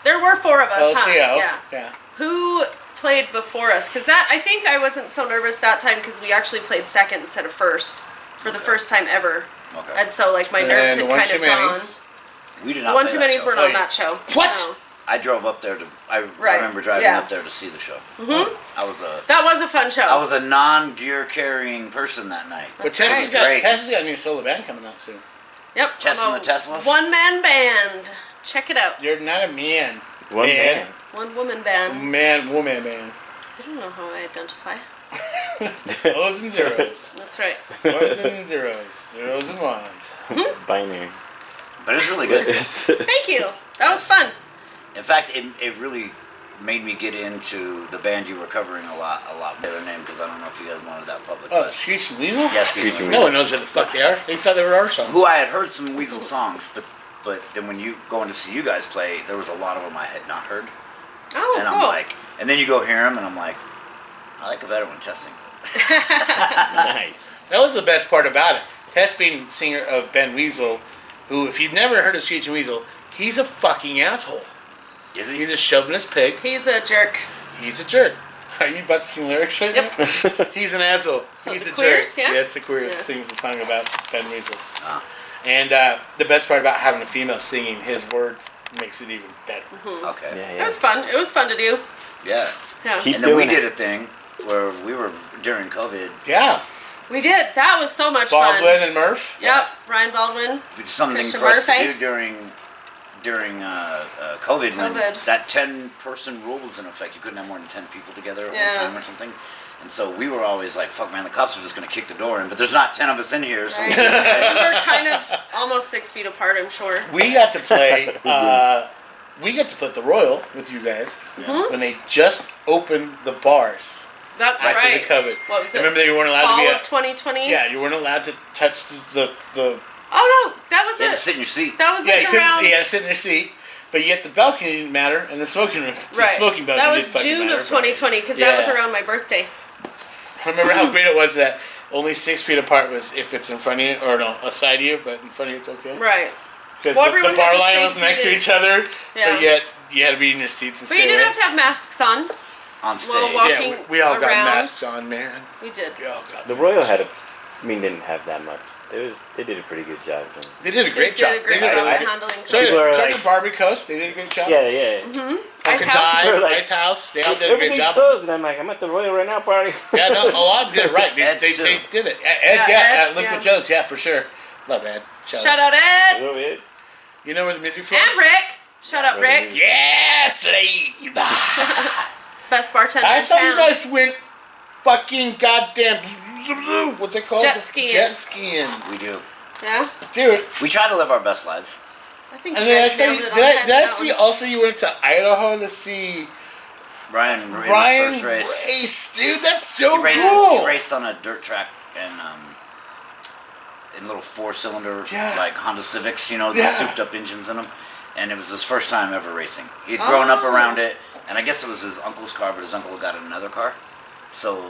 there were 4 of us, huh? LTO. Yeah. Who played before us? Because I think I wasn't so nervous that time because we actually played second instead of first for the first time ever. Okay. And so like my nerves And had One kind Too of gone. Manys. We did The not One play Too that Manys show. weren't Oh, on yeah. that show. What? No. I drove up there to. I Right. remember driving Yeah. up there to see the show. Mm-hmm. I was a. That was a fun show. I was a non-gear carrying person that night. But That's Tessa's right. got a new solo band coming out soon. Yep. Tess I'm and the a Teslas? One-man band. Check it out. You're not a man. One Man. band. One-woman band. Man, woman, man. I don't know how I identify. O's and zeros. That's right. Ones and zeros. Zeros and ones. Binary. But it's really good. Thank you. That was fun. In fact, it really made me get into the band you were covering a lot. Their name, because I don't know if you guys wanted that public. Oh, but- Screeching Weasel? Yeah, Screeching Screeching No one knows who the fuck they are. They thought they were our songs. Who I had heard some Weasel songs, but then when you going to see you guys play, there was a lot of them I had not heard, Oh, and cool. I'm like, and then you go hear them, and I'm like, I like it better when Tess sings it. Nice. That was the best part about it. Tess being singer of Ben Weasel, who, if you've never heard of Screeching Weasel, he's a fucking asshole. Is he? He's a chauvinist pig. He's a jerk. He's a jerk. Are you about to sing lyrics right Yep. now? He's an asshole. So He's the a Queers, jerk. yeah? Yes, the Queers Yeah. sings the song about Ben Weasel. Ah. And the best part about having a female singing his words makes it even better. Okay. Yeah, It yeah. was fun. It was fun to do. Yeah. Yeah. Keep And then we doing it. did a thing where we were during COVID. Yeah. We did. That was so much Baldwin fun. and Murph. Yep. Ryan Baldwin. It's something Christian for us to Murphy. do during COVID, when COVID. that 10-person rule was in effect. You couldn't have more than 10 people together at Yeah. one time or something. And so we were always like, fuck man, the cops are just going to kick the door in. But there's not 10 of us in here. So Right. We were kind of almost 6 feet apart, I'm sure. We got to play. We got to play at the Royal with you guys when they just opened the bars. That's After right. the COVID. What was it? Remember they weren't allowed Fall to be. of 2020? Yeah, you weren't allowed to touch the. Oh, no. That was you had it. to sit in your seat. That was Yeah, like you couldn't. around... You had to sit in your seat. But yet the balcony didn't matter, and the smoking room, the Right. smoking balcony That was didn't fucking June matter. of 2020, because that was Yeah. around my birthday. I remember how great it was that only 6 feet apart was if it's in front of you, or no, aside of you, but in front of you it's okay. Right. Because Well, the everyone bar had to line stay was next to seated. each other, Yeah. but yet you had to be in your seats and But stay you did away. have to have masks on. On stage. Well, walk- Yeah, walking we all got around. masks on, man. We did. We all got The Royal had didn't have that much. They did a pretty good job. They did a great They job. did a great they did job really at good. handling So COVID. People are did like- Barbie Coast, they did a great job. Yeah, yeah. Ice Pumpkin House. Dive, They're like- Ice House, they all did a great Everything's job. closed, and I'm like, I'm at the Royal right now, party. Yeah, no, a lot of them did it right. They Ed's they too. did it. Ed, Yeah, yeah, Ed's, Liquid yeah. Joe's, yeah, for sure. Love Ed. Shout out Ed. A little bit. You know where the music flows? And Rick. Shout out Rick. Yeah, slave. Best bartender I in saw you town. guys went fucking goddamn. What's it called? Jet skiing. Jet skiing, We do. Yeah? dude. We try to live our best lives. I think And you then I guys saw nailed you, it on did the I, head did I with see that one. also you went to Idaho to see Ryan ran Ryan his first race. race, dude. That's so He raced, cool. he raced on a dirt track and in little 4-cylinder Yeah. like Honda Civics, you know, the Yeah. souped up engines in them. And it was his first time ever racing. He'd grown up around it, and I guess it was his uncle's car, but his uncle got another car, so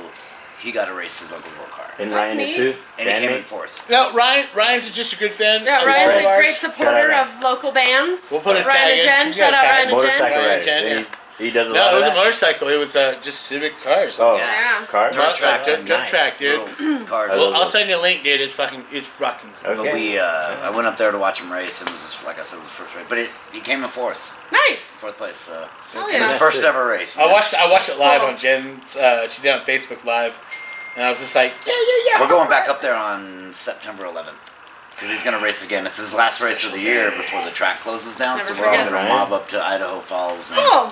he got to race his uncle's old car, And That's Ryan neat. is too. and he came in Bandmate. fourth. No, Ryan's just a good fan. Yeah, of Ryan's all a of ours. great supporter Shout out. of local bands. We'll put his Ryan tag and in. Jen. You Shout got a out tag. Ryan and Motorcycle Jen. Ryan rider. Jen, yeah. He does a No, lot it of was a that. motorcycle. It was just Civic cars. Oh, Yeah. car? Dirt track, dirt nice. track, dude. Little cars. Well, I'll send you a link, dude. It's fucking cool. But Okay. we, I went up there to watch him race, and it was just, like I said, it was the first race. But he came in fourth Nice. place. So Hell it was yeah. his That's first it. ever race. I watched it live Cool. on Jen's. She did it on Facebook Live, and I was just like, yeah. We're going back up there on September 11th. Because he's going to race again. It's his last race of the year before the track closes down. Never So we're all forget. going to mob up to Idaho Falls. And, Oh,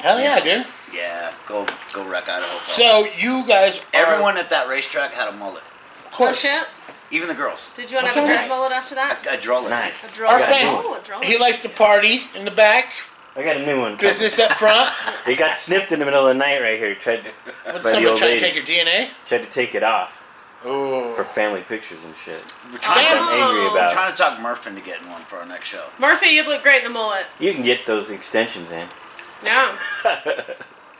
Hell yeah, dude. yeah, go wreck Idaho Falls. So you guys are Everyone at that racetrack had a mullet. of oh course. shit. Even the girls. Did you want to have a What's dread that? mullet after that? A drolling. Nice. A drone. Our friend, Oh, a drone. he likes to party in the back, I got a new one. business up front. He got snipped in the middle of the night right here. Tried What, by the someone old trying to lady. take your DNA? Tried to take it off Oh, for family pictures and shit. We're trying, I'm angry Oh. we're about. trying to talk Murph into getting one for our next show. Murphy, you'd look great in the mullet. You can get those extensions in. Yeah.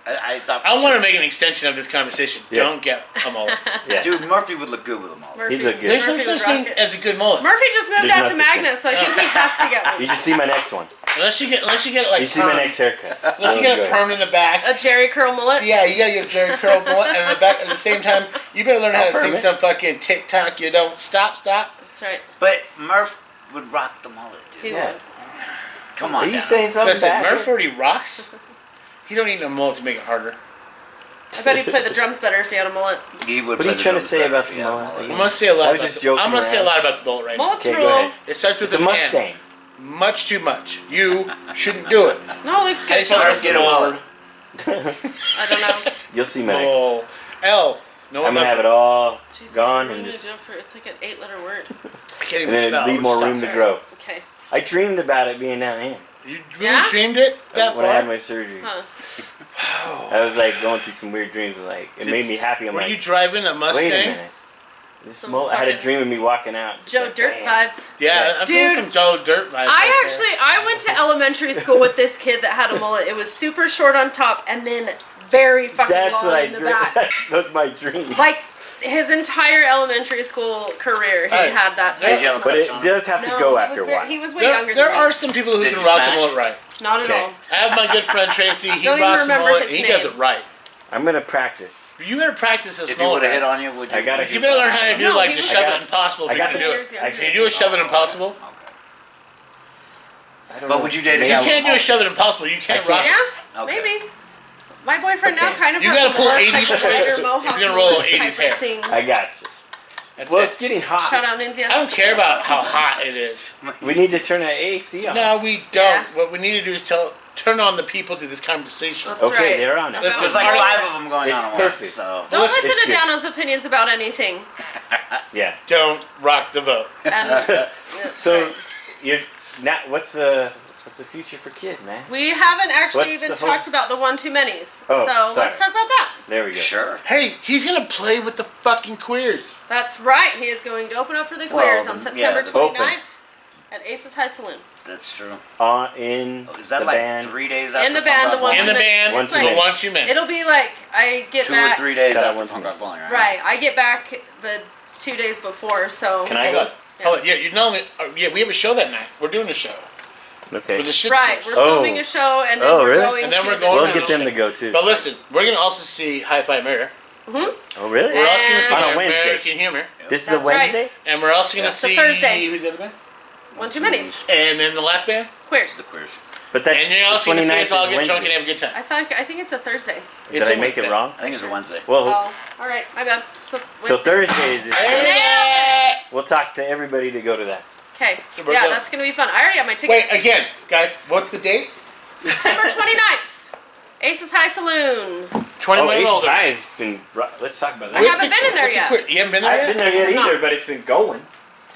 I I thought. I want to make an extension of this conversation. Yeah. Don't get a mullet. Yeah. Dude, Murphy would look good with a mullet. Murphy, He'd look good. There's no Murphy would such thing rock it. as a good mullet. Murphy just moved There's out no to such thing. Magna, so I think he has to get You one. should see my next one. Unless you get like You see my perm. next haircut. Unless you get a perm in the back. A Jerry curl mullet. Yeah, you gotta get a Jerry curl mullet, and in the back at the same time, you better learn how to perm sing it. some fucking TikTok. You don't stop. That's right. But Murph would rock the mullet, He dude. Yeah. would. Come on. Are you now. saying something Listen, bad? Murph already rocks. He don't need no mullet to make it harder. I bet he'd play the drums better if he had a mullet. He would. What are you play the trying to drums say better about if the he had a mullet? I'm gonna say a lot. I was About just the, joking I'm gonna say a around. lot about the mullet right now. Mullets Okay, rule. go ahead. It starts with It's a an Mustang. M. Much too much. You shouldn't do it. No, it looks How do good. you spell Murph, Murph? get a mullet. I don't know. You'll see my next. Oh, L. No one I'm gonna loves have it it. all Jesus, gone what are and you just, gonna do for it's like an 8-letter word. I can't and even then spell. leave more room Stop. to grow. Okay. I dreamed about it being down here You really Yeah? dreamed it that when I had far? my surgery. Huh. I was like going through some weird dreams. And, like it made me happy. I'm Were like, you driving a wait a Mustang? minute. This Some I had a fucking dream of me walking out. just Joe like, Dirt bam. vibes. Yeah, I'm feeling Dude, some Joe Dirt vibes. I went to elementary school with this kid that had a mullet. It was super short on top and then very fucking That's long what I in the dreamed. back. That's my dream. Like his entire elementary school career, he Hey, had that Did type you have of a But mullet. crush it on him? does have to No, go he after was a while. He was way There, younger there than are me. some people who Did can you rock the smash? mullet right. Not at Okay. all. I have my good friend Tracy. He Don't even rocks the remember mullet. his He does name. it right. I'm gonna practice. You better practice this If he mullet. would have hit right. on you, would you? I gotta would You better learn how to do No, like he the was- shove I got- it impossible. I If you got can the- do years it. younger. Can you do a shove it impossible? Okay. I don't But know. would you date a You guy with can't do a mullet? shove it impossible. You can't can't. rock it. Yeah, Okay. maybe. My boyfriend now Okay. kind of You has gotta a pull mullet, 80s like tricks Ryder Mohawk if you're gonna roll mullet 80s type of hair. thing. I got you. That's Well, it. it's getting hot. Shout out Ninja. I don't care about how hot it is. We need to turn that AC on. No, we don't. Yeah. What we need to do is turn on the people to this conversation. That's Okay, right. they're on it. Listen, There's like Art- 5 of them going It's on at once. perfect. So Don't Listen, listen it's to good. Dano's opinions about anything. Yeah. Don't rock the vote. And that's So right. you're not. What's the future for KIDD, man? We haven't actually What's even the whole- talked about the one too manys. Oh, so let's sorry. talk about that. There we go. sure. Hey, he's gonna play with the fucking queers. That's right. He is going to open up for the Well, Queers on yeah, September the- 29th at Ace's High Saloon. That's true. In Is that the like band. 3 days after In the Punk band, Rock the one Bowling? In the too band, It's One the too like, one too many. it'll be like I get 2 back. or 3 days Shout out after one Punk thing. Rock Bowling, right? Right, I get back the 2 days before. So Can I Hold go? on. Hold on. Yeah, you know, yeah, we have a show that night. We're doing a show Okay. with the shit right, Source. we're Oh. filming a show and then Oh, we're really? going And then to we're the going We'll to show. get them to go too. But listen, we're gonna also see Hi-Fi Mirror. Oh, really? We're also gonna see On a Wednesday. American Humor, This is That's a right. Wednesday. and we're also gonna It's a see Thursday. who's the other band? One too manys. And then the last band. Queers. The Queers. But that. And you're also the gonna see 29th us all is get drunk and Wednesday. have a good time. I think it's a Thursday. Did It's I a make it Wednesday. wrong? I think it's a Wednesday. Well, Oh, all right, my bad. So, so Thursday is this. Hey! We'll talk to everybody to go to that. Okay. We're Yeah, going. that's gonna be fun. I already have my Wait, tickets. again, guys, what's the date? September 29th. Ace's High Saloon. 21 Oh, and Ace older. High has been. Let's talk about I that. haven't been in there yet. You haven't been I there haven't yet? been there yet No. either, but it's been going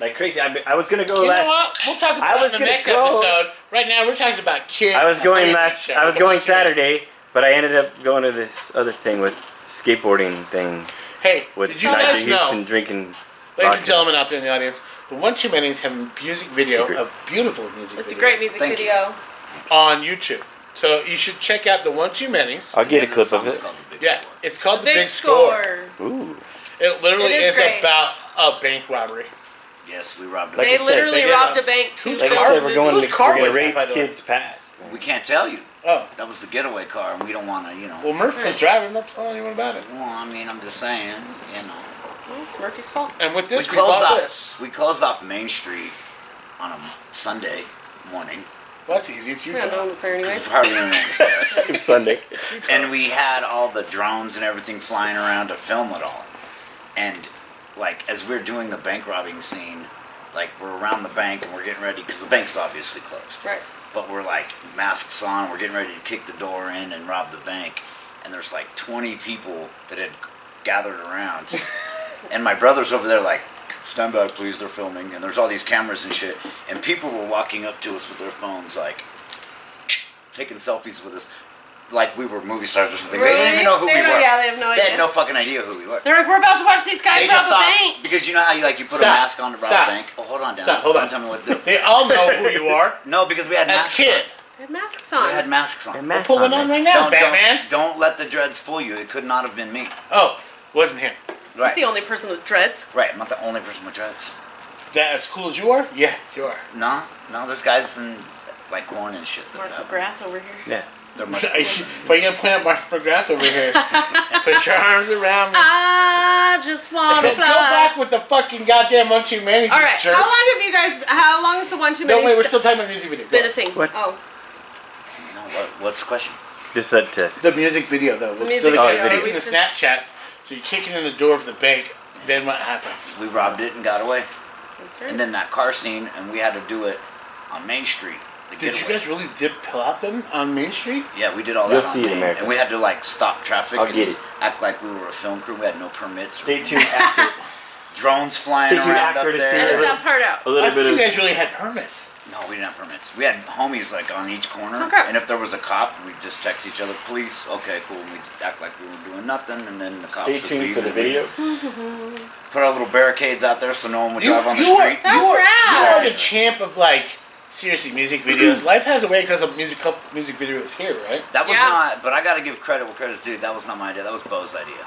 like crazy. I was gonna go You know last. what? We'll talk I about it was in the gonna next go. episode. Right now, we're talking about KIDD. I was going last. Show. I was going Saturday, but I ended up going to this other thing with skateboarding thing Hey, with did you Nigel guys know, Houston drinking. ladies vodka. and gentlemen out there in the audience, the One Too Many's have a music video, Secret. a beautiful music It's a video great music Thank you. video. on YouTube. So you should check out the One Too Many's. I'll get a And the clip song of is it. called The Big Yeah, Score. it's called The Big Big Score. Ooh. It literally It is is great. about a bank robbery. Yes, we robbed it. Like They I said, literally they robbed did a bank to Whose Like I film car- said, the we're going movie. Whose car to was that, rape by the way? kids past. man. We can't tell you. Oh, That was the getaway car, and we don't want to, you know. well, Murph was driving. Don't tell anyone about it. Well, I mean, I'm just saying, you know. Well, it's Murphy's fault. And with We this, we closed bought off. this. We closed off Main Street on a Sunday morning. Well, that's easy. It's We don't know Utah. what's there anyways. Hardly anyone was there. Sunday. And we had all the drones and everything flying around to film it all. And like as we're doing the bank robbing scene, like we're around the bank and we're getting ready because the bank's obviously closed. Right. But we're like masks on, we're getting ready to kick the door in and rob the bank. And there's like 20 people that had gathered around. And my brother's over there like, stand back please, they're filming. And there's all these cameras and shit. And people were walking up to us with their phones like, taking selfies with us. Like we were movie stars or something. They didn't even know who we were. Yeah, they have no They idea. had no fucking idea who we were. They're like, we're about to watch these guys They rob just a saw bank. because you know how you like you put Stop. a mask on to rob Stop. a bank. Oh, hold on, Dan. Stop. Hold on. Don't tell me what to do. They all know who you are. No, because we had That's masks. KIDD. They had masks They on. had masks on. And masks Pulling on on there. right now, Batman. Don't let the dreads fool you. It could not have been me. Oh, wasn't him. He's not the only person with dreads. Right, I'm not the only person with dreads. That as cool as you are? Yeah, you are. No, there's guys in like corn and shit. Mark That have, McGrath over here. Yeah. they're much Why you gonna point at Mark McGrath over here? Put your arms around me. I just want to Go fly. back with the fucking goddamn 1 2 Minis. All right. Jerk. How long have you guys? How long has the 1 2 No, Minis wait, we're still talking about music video. Go been a on. thing? What? Oh, No, what's the question? Just a test. The music video, though. The music so video. they're Are we taking the still- Snapchats, so you're kicking in the door of the bank. Then what happens? We robbed it and got away. that's right. And then that car scene, and we had to do it on Main Street. The Did you getaway. guys really pull out them on Main Street? Yeah, we did all You'll that on see it, Main. America. And we had to like stop traffic I'll and get it. act like we were a film crew. We had no permits. Stay tuned after. Drones flying Stay tuned around after up to there. see Edit that part out. A I little thought bit you of. guys really had permits. No, we didn't have permits. We had homies like on each corner, Okay. and if there was a cop, we'd just text each other, "Police." Okay, cool. And we'd act like we were doing nothing, and then the cops Stay would tuned leave for the and we'd video. put our little barricades out there so no one would You, drive on the you street. That's you are, you rad. are the champ of like seriously music videos. Life has a way because of music videos here, right? That was Yeah. not, but I gotta give credit where credit's due. That was not my idea. That was Bo's idea.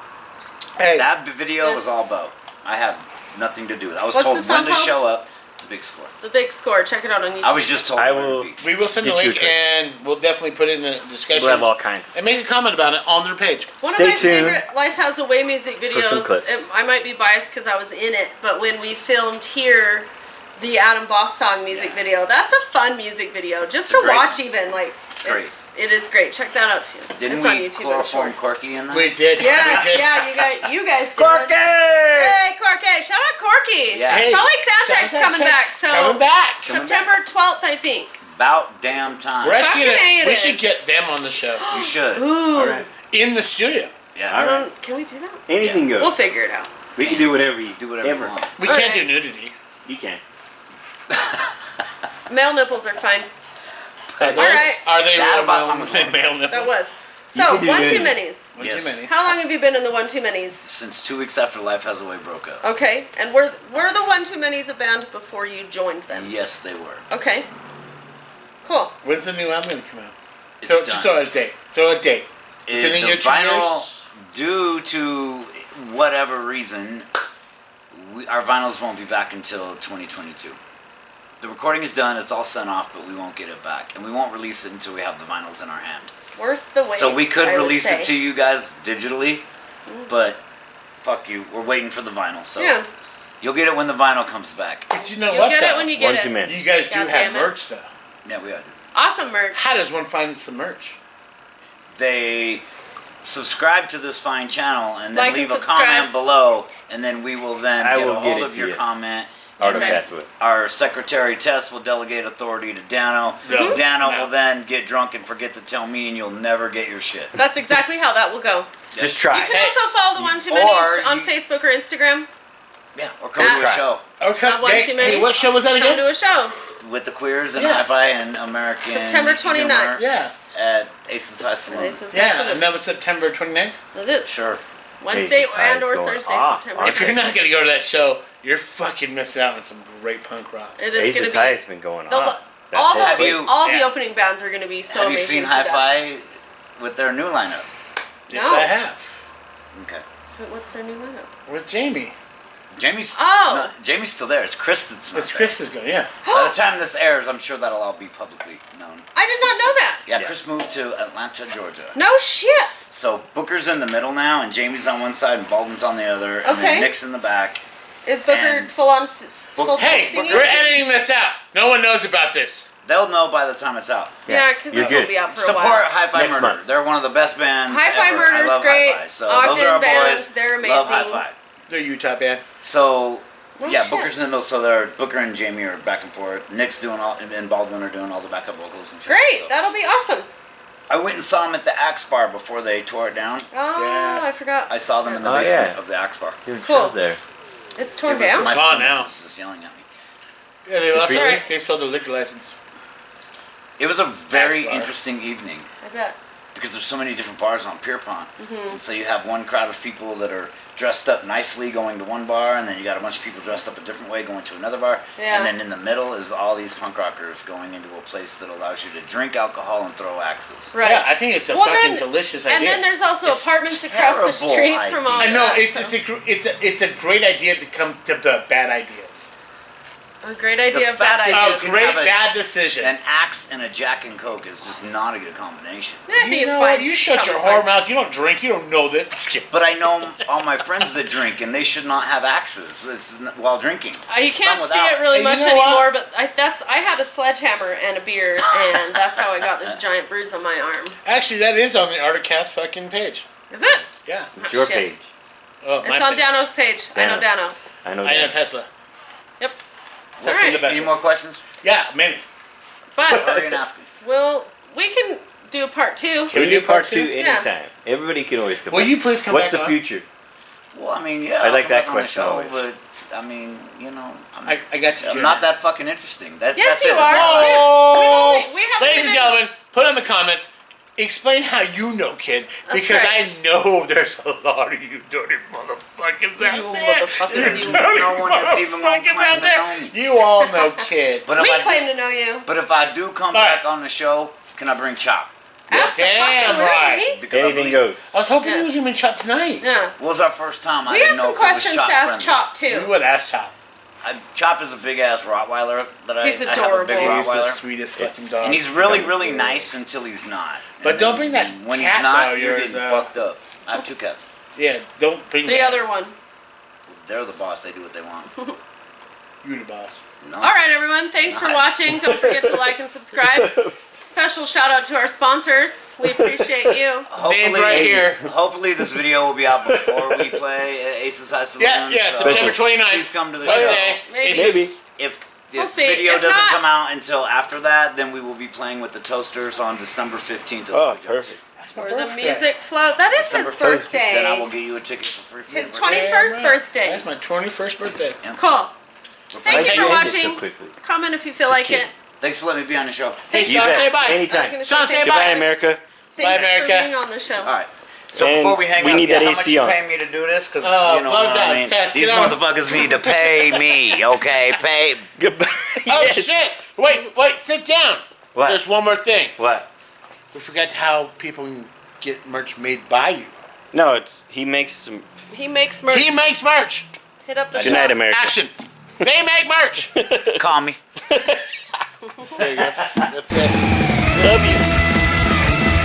Hey, That video was This- all Bo. I had nothing to do with it. I was What's told the song when to called? show up. The big score. The big score. Check it out on YouTube. I was just told I where to will- be. we will send the Get you link a clip. and we'll definitely put it in the discussion. We'll have all kinds. And make a comment about it on their page. One Stay of my tuned favorite Life Has a Way music some videos. clips. I might be biased because I was in it, but when we filmed here, the Adam Boss song music video. That's a fun music video, just to great watch. Even like great. it is great. Check that out too. Didn't it's we on YouTube. I'm chloroform sure. Corky in that? We did. Yes, we did. yeah, you guys did. Corky! Hey, Corky! Shout out Corky. Yeah. Hey, Salt Lake Soundcheck's Soundcheck's coming back. So coming back. September 12th, I think. About damn time. We're actually Fucking A it we is. should get them on the show You should. Ooh. All right. in the studio. Yeah. I don't, can we do that? Anything We'll goes. figure it out. We can do whatever you Do whatever ever. you want. We All can't right. do nudity. You can. Male nipples are fine. Are, those, right. are they That real boss male, song was male nipples? That was. You So, can do 1 2 anything. minis. One Yes. too many. How long have you been in the 1 2 minis? Since 2 weeks after Life Has a Way broke up. Okay, and were the 1 2 minis a band before you joined them? Yes, they were. Okay. Cool. When's the new album gonna come out? It's Just throw done. a date. Throw a date. Within a year, 2 vinyl, years? due to whatever reason, our vinyls won't be back until 2022. The recording is done, it's all sent off, but we won't get it back. And we won't release it until we have the vinyls in our hand. Worth the wait. So we could I would release it say. to you guys digitally, but fuck you, we're waiting for the vinyl. So Yeah. you'll get it when the vinyl comes back. But you know You'll what? get though? it when you get 1 it. 2 minutes. You guys do God have damn it. merch though. Yeah, we are. Awesome merch. How does one find some merch? They subscribe to this fine channel and then Like and leave a subscribe. comment below, and then we will then I get will a get hold it of to your you. comment. And then Artocast would. our secretary Tess will delegate authority to Dano. No. Dano No. will then get drunk and forget to tell me, and you'll never get your shit. That's exactly how that will go. Just try. You can Hey. also follow the 1 2 Or minis on you- Facebook or Instagram. Yeah, or come to a Try. show Okay. Not 1 2 minis. Hey, what show was that Come again? to a show. with the queers and Yeah. hi-fi and American September 29th. humor Yeah. at Ace's High Saloon. This Yeah, is and that was September 29th. It is. Sure. Wednesday Jesus, and or it's going Thursday, off. September. If you're not gonna go to that show, you're fucking missing out on some great punk rock. It is Aces going High to has been going be. off. That All whole the, thing. you- all the yeah. opening bands are going to be so Have you amazing. seen for that. Hi-Fi with their new lineup? Yes, No. I have. Okay. What's their new lineup? With Jamie. Jamie's Oh. Jamie's still there. It's Chris that's not It's there. Chris is going, yeah. By the time this airs, I'm sure that'll all be publicly known. I did not know that. Yeah, Chris moved to Atlanta, Georgia. No shit. So Booker's in the middle now, and Jamie's on one side, and Baldwin's on the other, and Okay. then Nick's in the back. Is Booker And- full on full Hey, singing? we're editing this out. No one knows about this. They'll know by the time it's out. Yeah, because You're this will good. be out for a Support while. Hi-Fi Next Murder. month. They're one of the best bands Hi-Fi ever. Murder's I love great. Hi-Fi. So Ogden those are our band, boys. they're Love amazing. Hi-Fi. They're Utah band. So, Oh, yeah, shit. Booker's in the middle, so they're Booker and Jamie are back and forth. Nick's doing all, and Baldwin are doing all the backup vocals and shit. Great, So. that'll be awesome. I went and saw them at the Axe Bar before they tore it down. Oh, Yeah. I forgot. I saw them in the Oh, basement yeah. of the Axe Bar. Doing Cool. shows there. It's torn It was down. my gone stomach now. was just yelling at me. Yeah, they lost recently? They sold their liquor license. It was a very Axe Bar. interesting evening. I bet. because there's so many different bars on Pierpont. Mm-hmm. And so you have one crowd of people that are dressed up nicely going to one bar, and then you got a bunch of people dressed up a different way going to another bar. Yeah. And then in the middle is all these punk rockers going into a place that allows you to drink alcohol and throw axes. Right. Yeah, I think it's a fucking delicious idea. And then there's also It's apartments across the terrible street from all idea. I know that, it's a great idea to come to the bad ideas. a great idea The of bad fact that A ideas. you great have a- bad decision. An axe and a Jack and Coke is just not a good combination. Yeah, I think You it's know fine. what? You shut your Probably whore fine. mouth. You don't drink. You don't know that. But I know all my friends that drink, and they should not have axes while drinking. You Some can't see without. it really And you much know what? anymore, but I had a sledgehammer and a beer, and that's how I got this giant bruise on my arm. Actually, that is on the Artocast fucking page. Is it? Yeah. It's your Shit. page. Oh, my It's on page. Dano's page. I know Dano. I know I know that. Tesla. Yep. What's Alright. the best? Any more questions? Yeah, maybe. What are you But gonna ask me? we can do a part 2. Can we do part 2 Yeah. anytime? Everybody can always come Will back. you please come What's back the on? future? Well, I mean, yeah. I like I'll that come on the question show, always. But I mean, you know, I got you. I'm here. not that fucking interesting. Yes, that's you it. are. That's all. Oh, We haven't ladies and even- gentlemen, put in the comments. Explain how you know, kid, because right. I know there's a lot of you dirty motherfuckers out You there. motherfuckers, you. No one has even gonna Motherfuckers claim out to there. know me. You all know, kid. But if We I claim to know you. but if I do come All right. back on the show, can I bring Chop? Damn right. Because I Anything believe- goes. I was hoping Yes. you was gonna be chopped tonight. Yeah. It was our first time. I We didn't have know some if it was questions Chop to ask friendly. Chop We too. would ask Chop. Chop is a big ass Rottweiler that I He's I have a big adorable. He's the Rottweiler. sweetest fucking dog. And he's really, really nice until he's not. But And don't then bring that when cat, he's not, though, you're yours, getting fucked up. I have 2 cats. Yeah, don't bring The that. other one. They're the boss. They do what they want. You the boss. No. All right, everyone. Thanks for Nice. watching. Don't forget to like and subscribe. Special shout out to our sponsors. We appreciate you. Name's right here. Hopefully this video will be out before we play at Aces High Saloon. Yeah, so September 29th. Please come to the Wednesday. show. Maybe. It's Maybe. just- If We'll this see. video If doesn't not- come out until after that, then we will be playing with the Toasters on December 15th. at Oh, Lloyd Jones. perfect. That's my For the birthday. music flow. That is his December 1st. Then I will birthday. get you a ticket for free. for His your birthday. 21st Damn right. birthday. That's my 21st birthday. Cool. Thank you Thank for you. Ended so watching. quickly. Comment if you feel like kidding. it. Thanks for letting me be on the show. Hey, You Sean, bet. say bye. Anytime. gonna Sean, say thanks bye. Goodbye, for- America. Bye, Thanks America. for being on the show. All right. So And before we hang we up, need yeah, that how AC much on. you paying me to do this? Because you know blow what I jobs, mean. Tess, These get on. motherfuckers need to pay me, okay? Pay. Goodbye. Oh, Yes. shit. Wait, sit down. What? There's one more thing. What? We forgot how people can get merch made by you. No, he makes some. He makes merch. He makes merch. Hit up the Good shop. night, America. Action. They make merch. Call me. There you go. That's it. Love yous.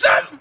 awesome!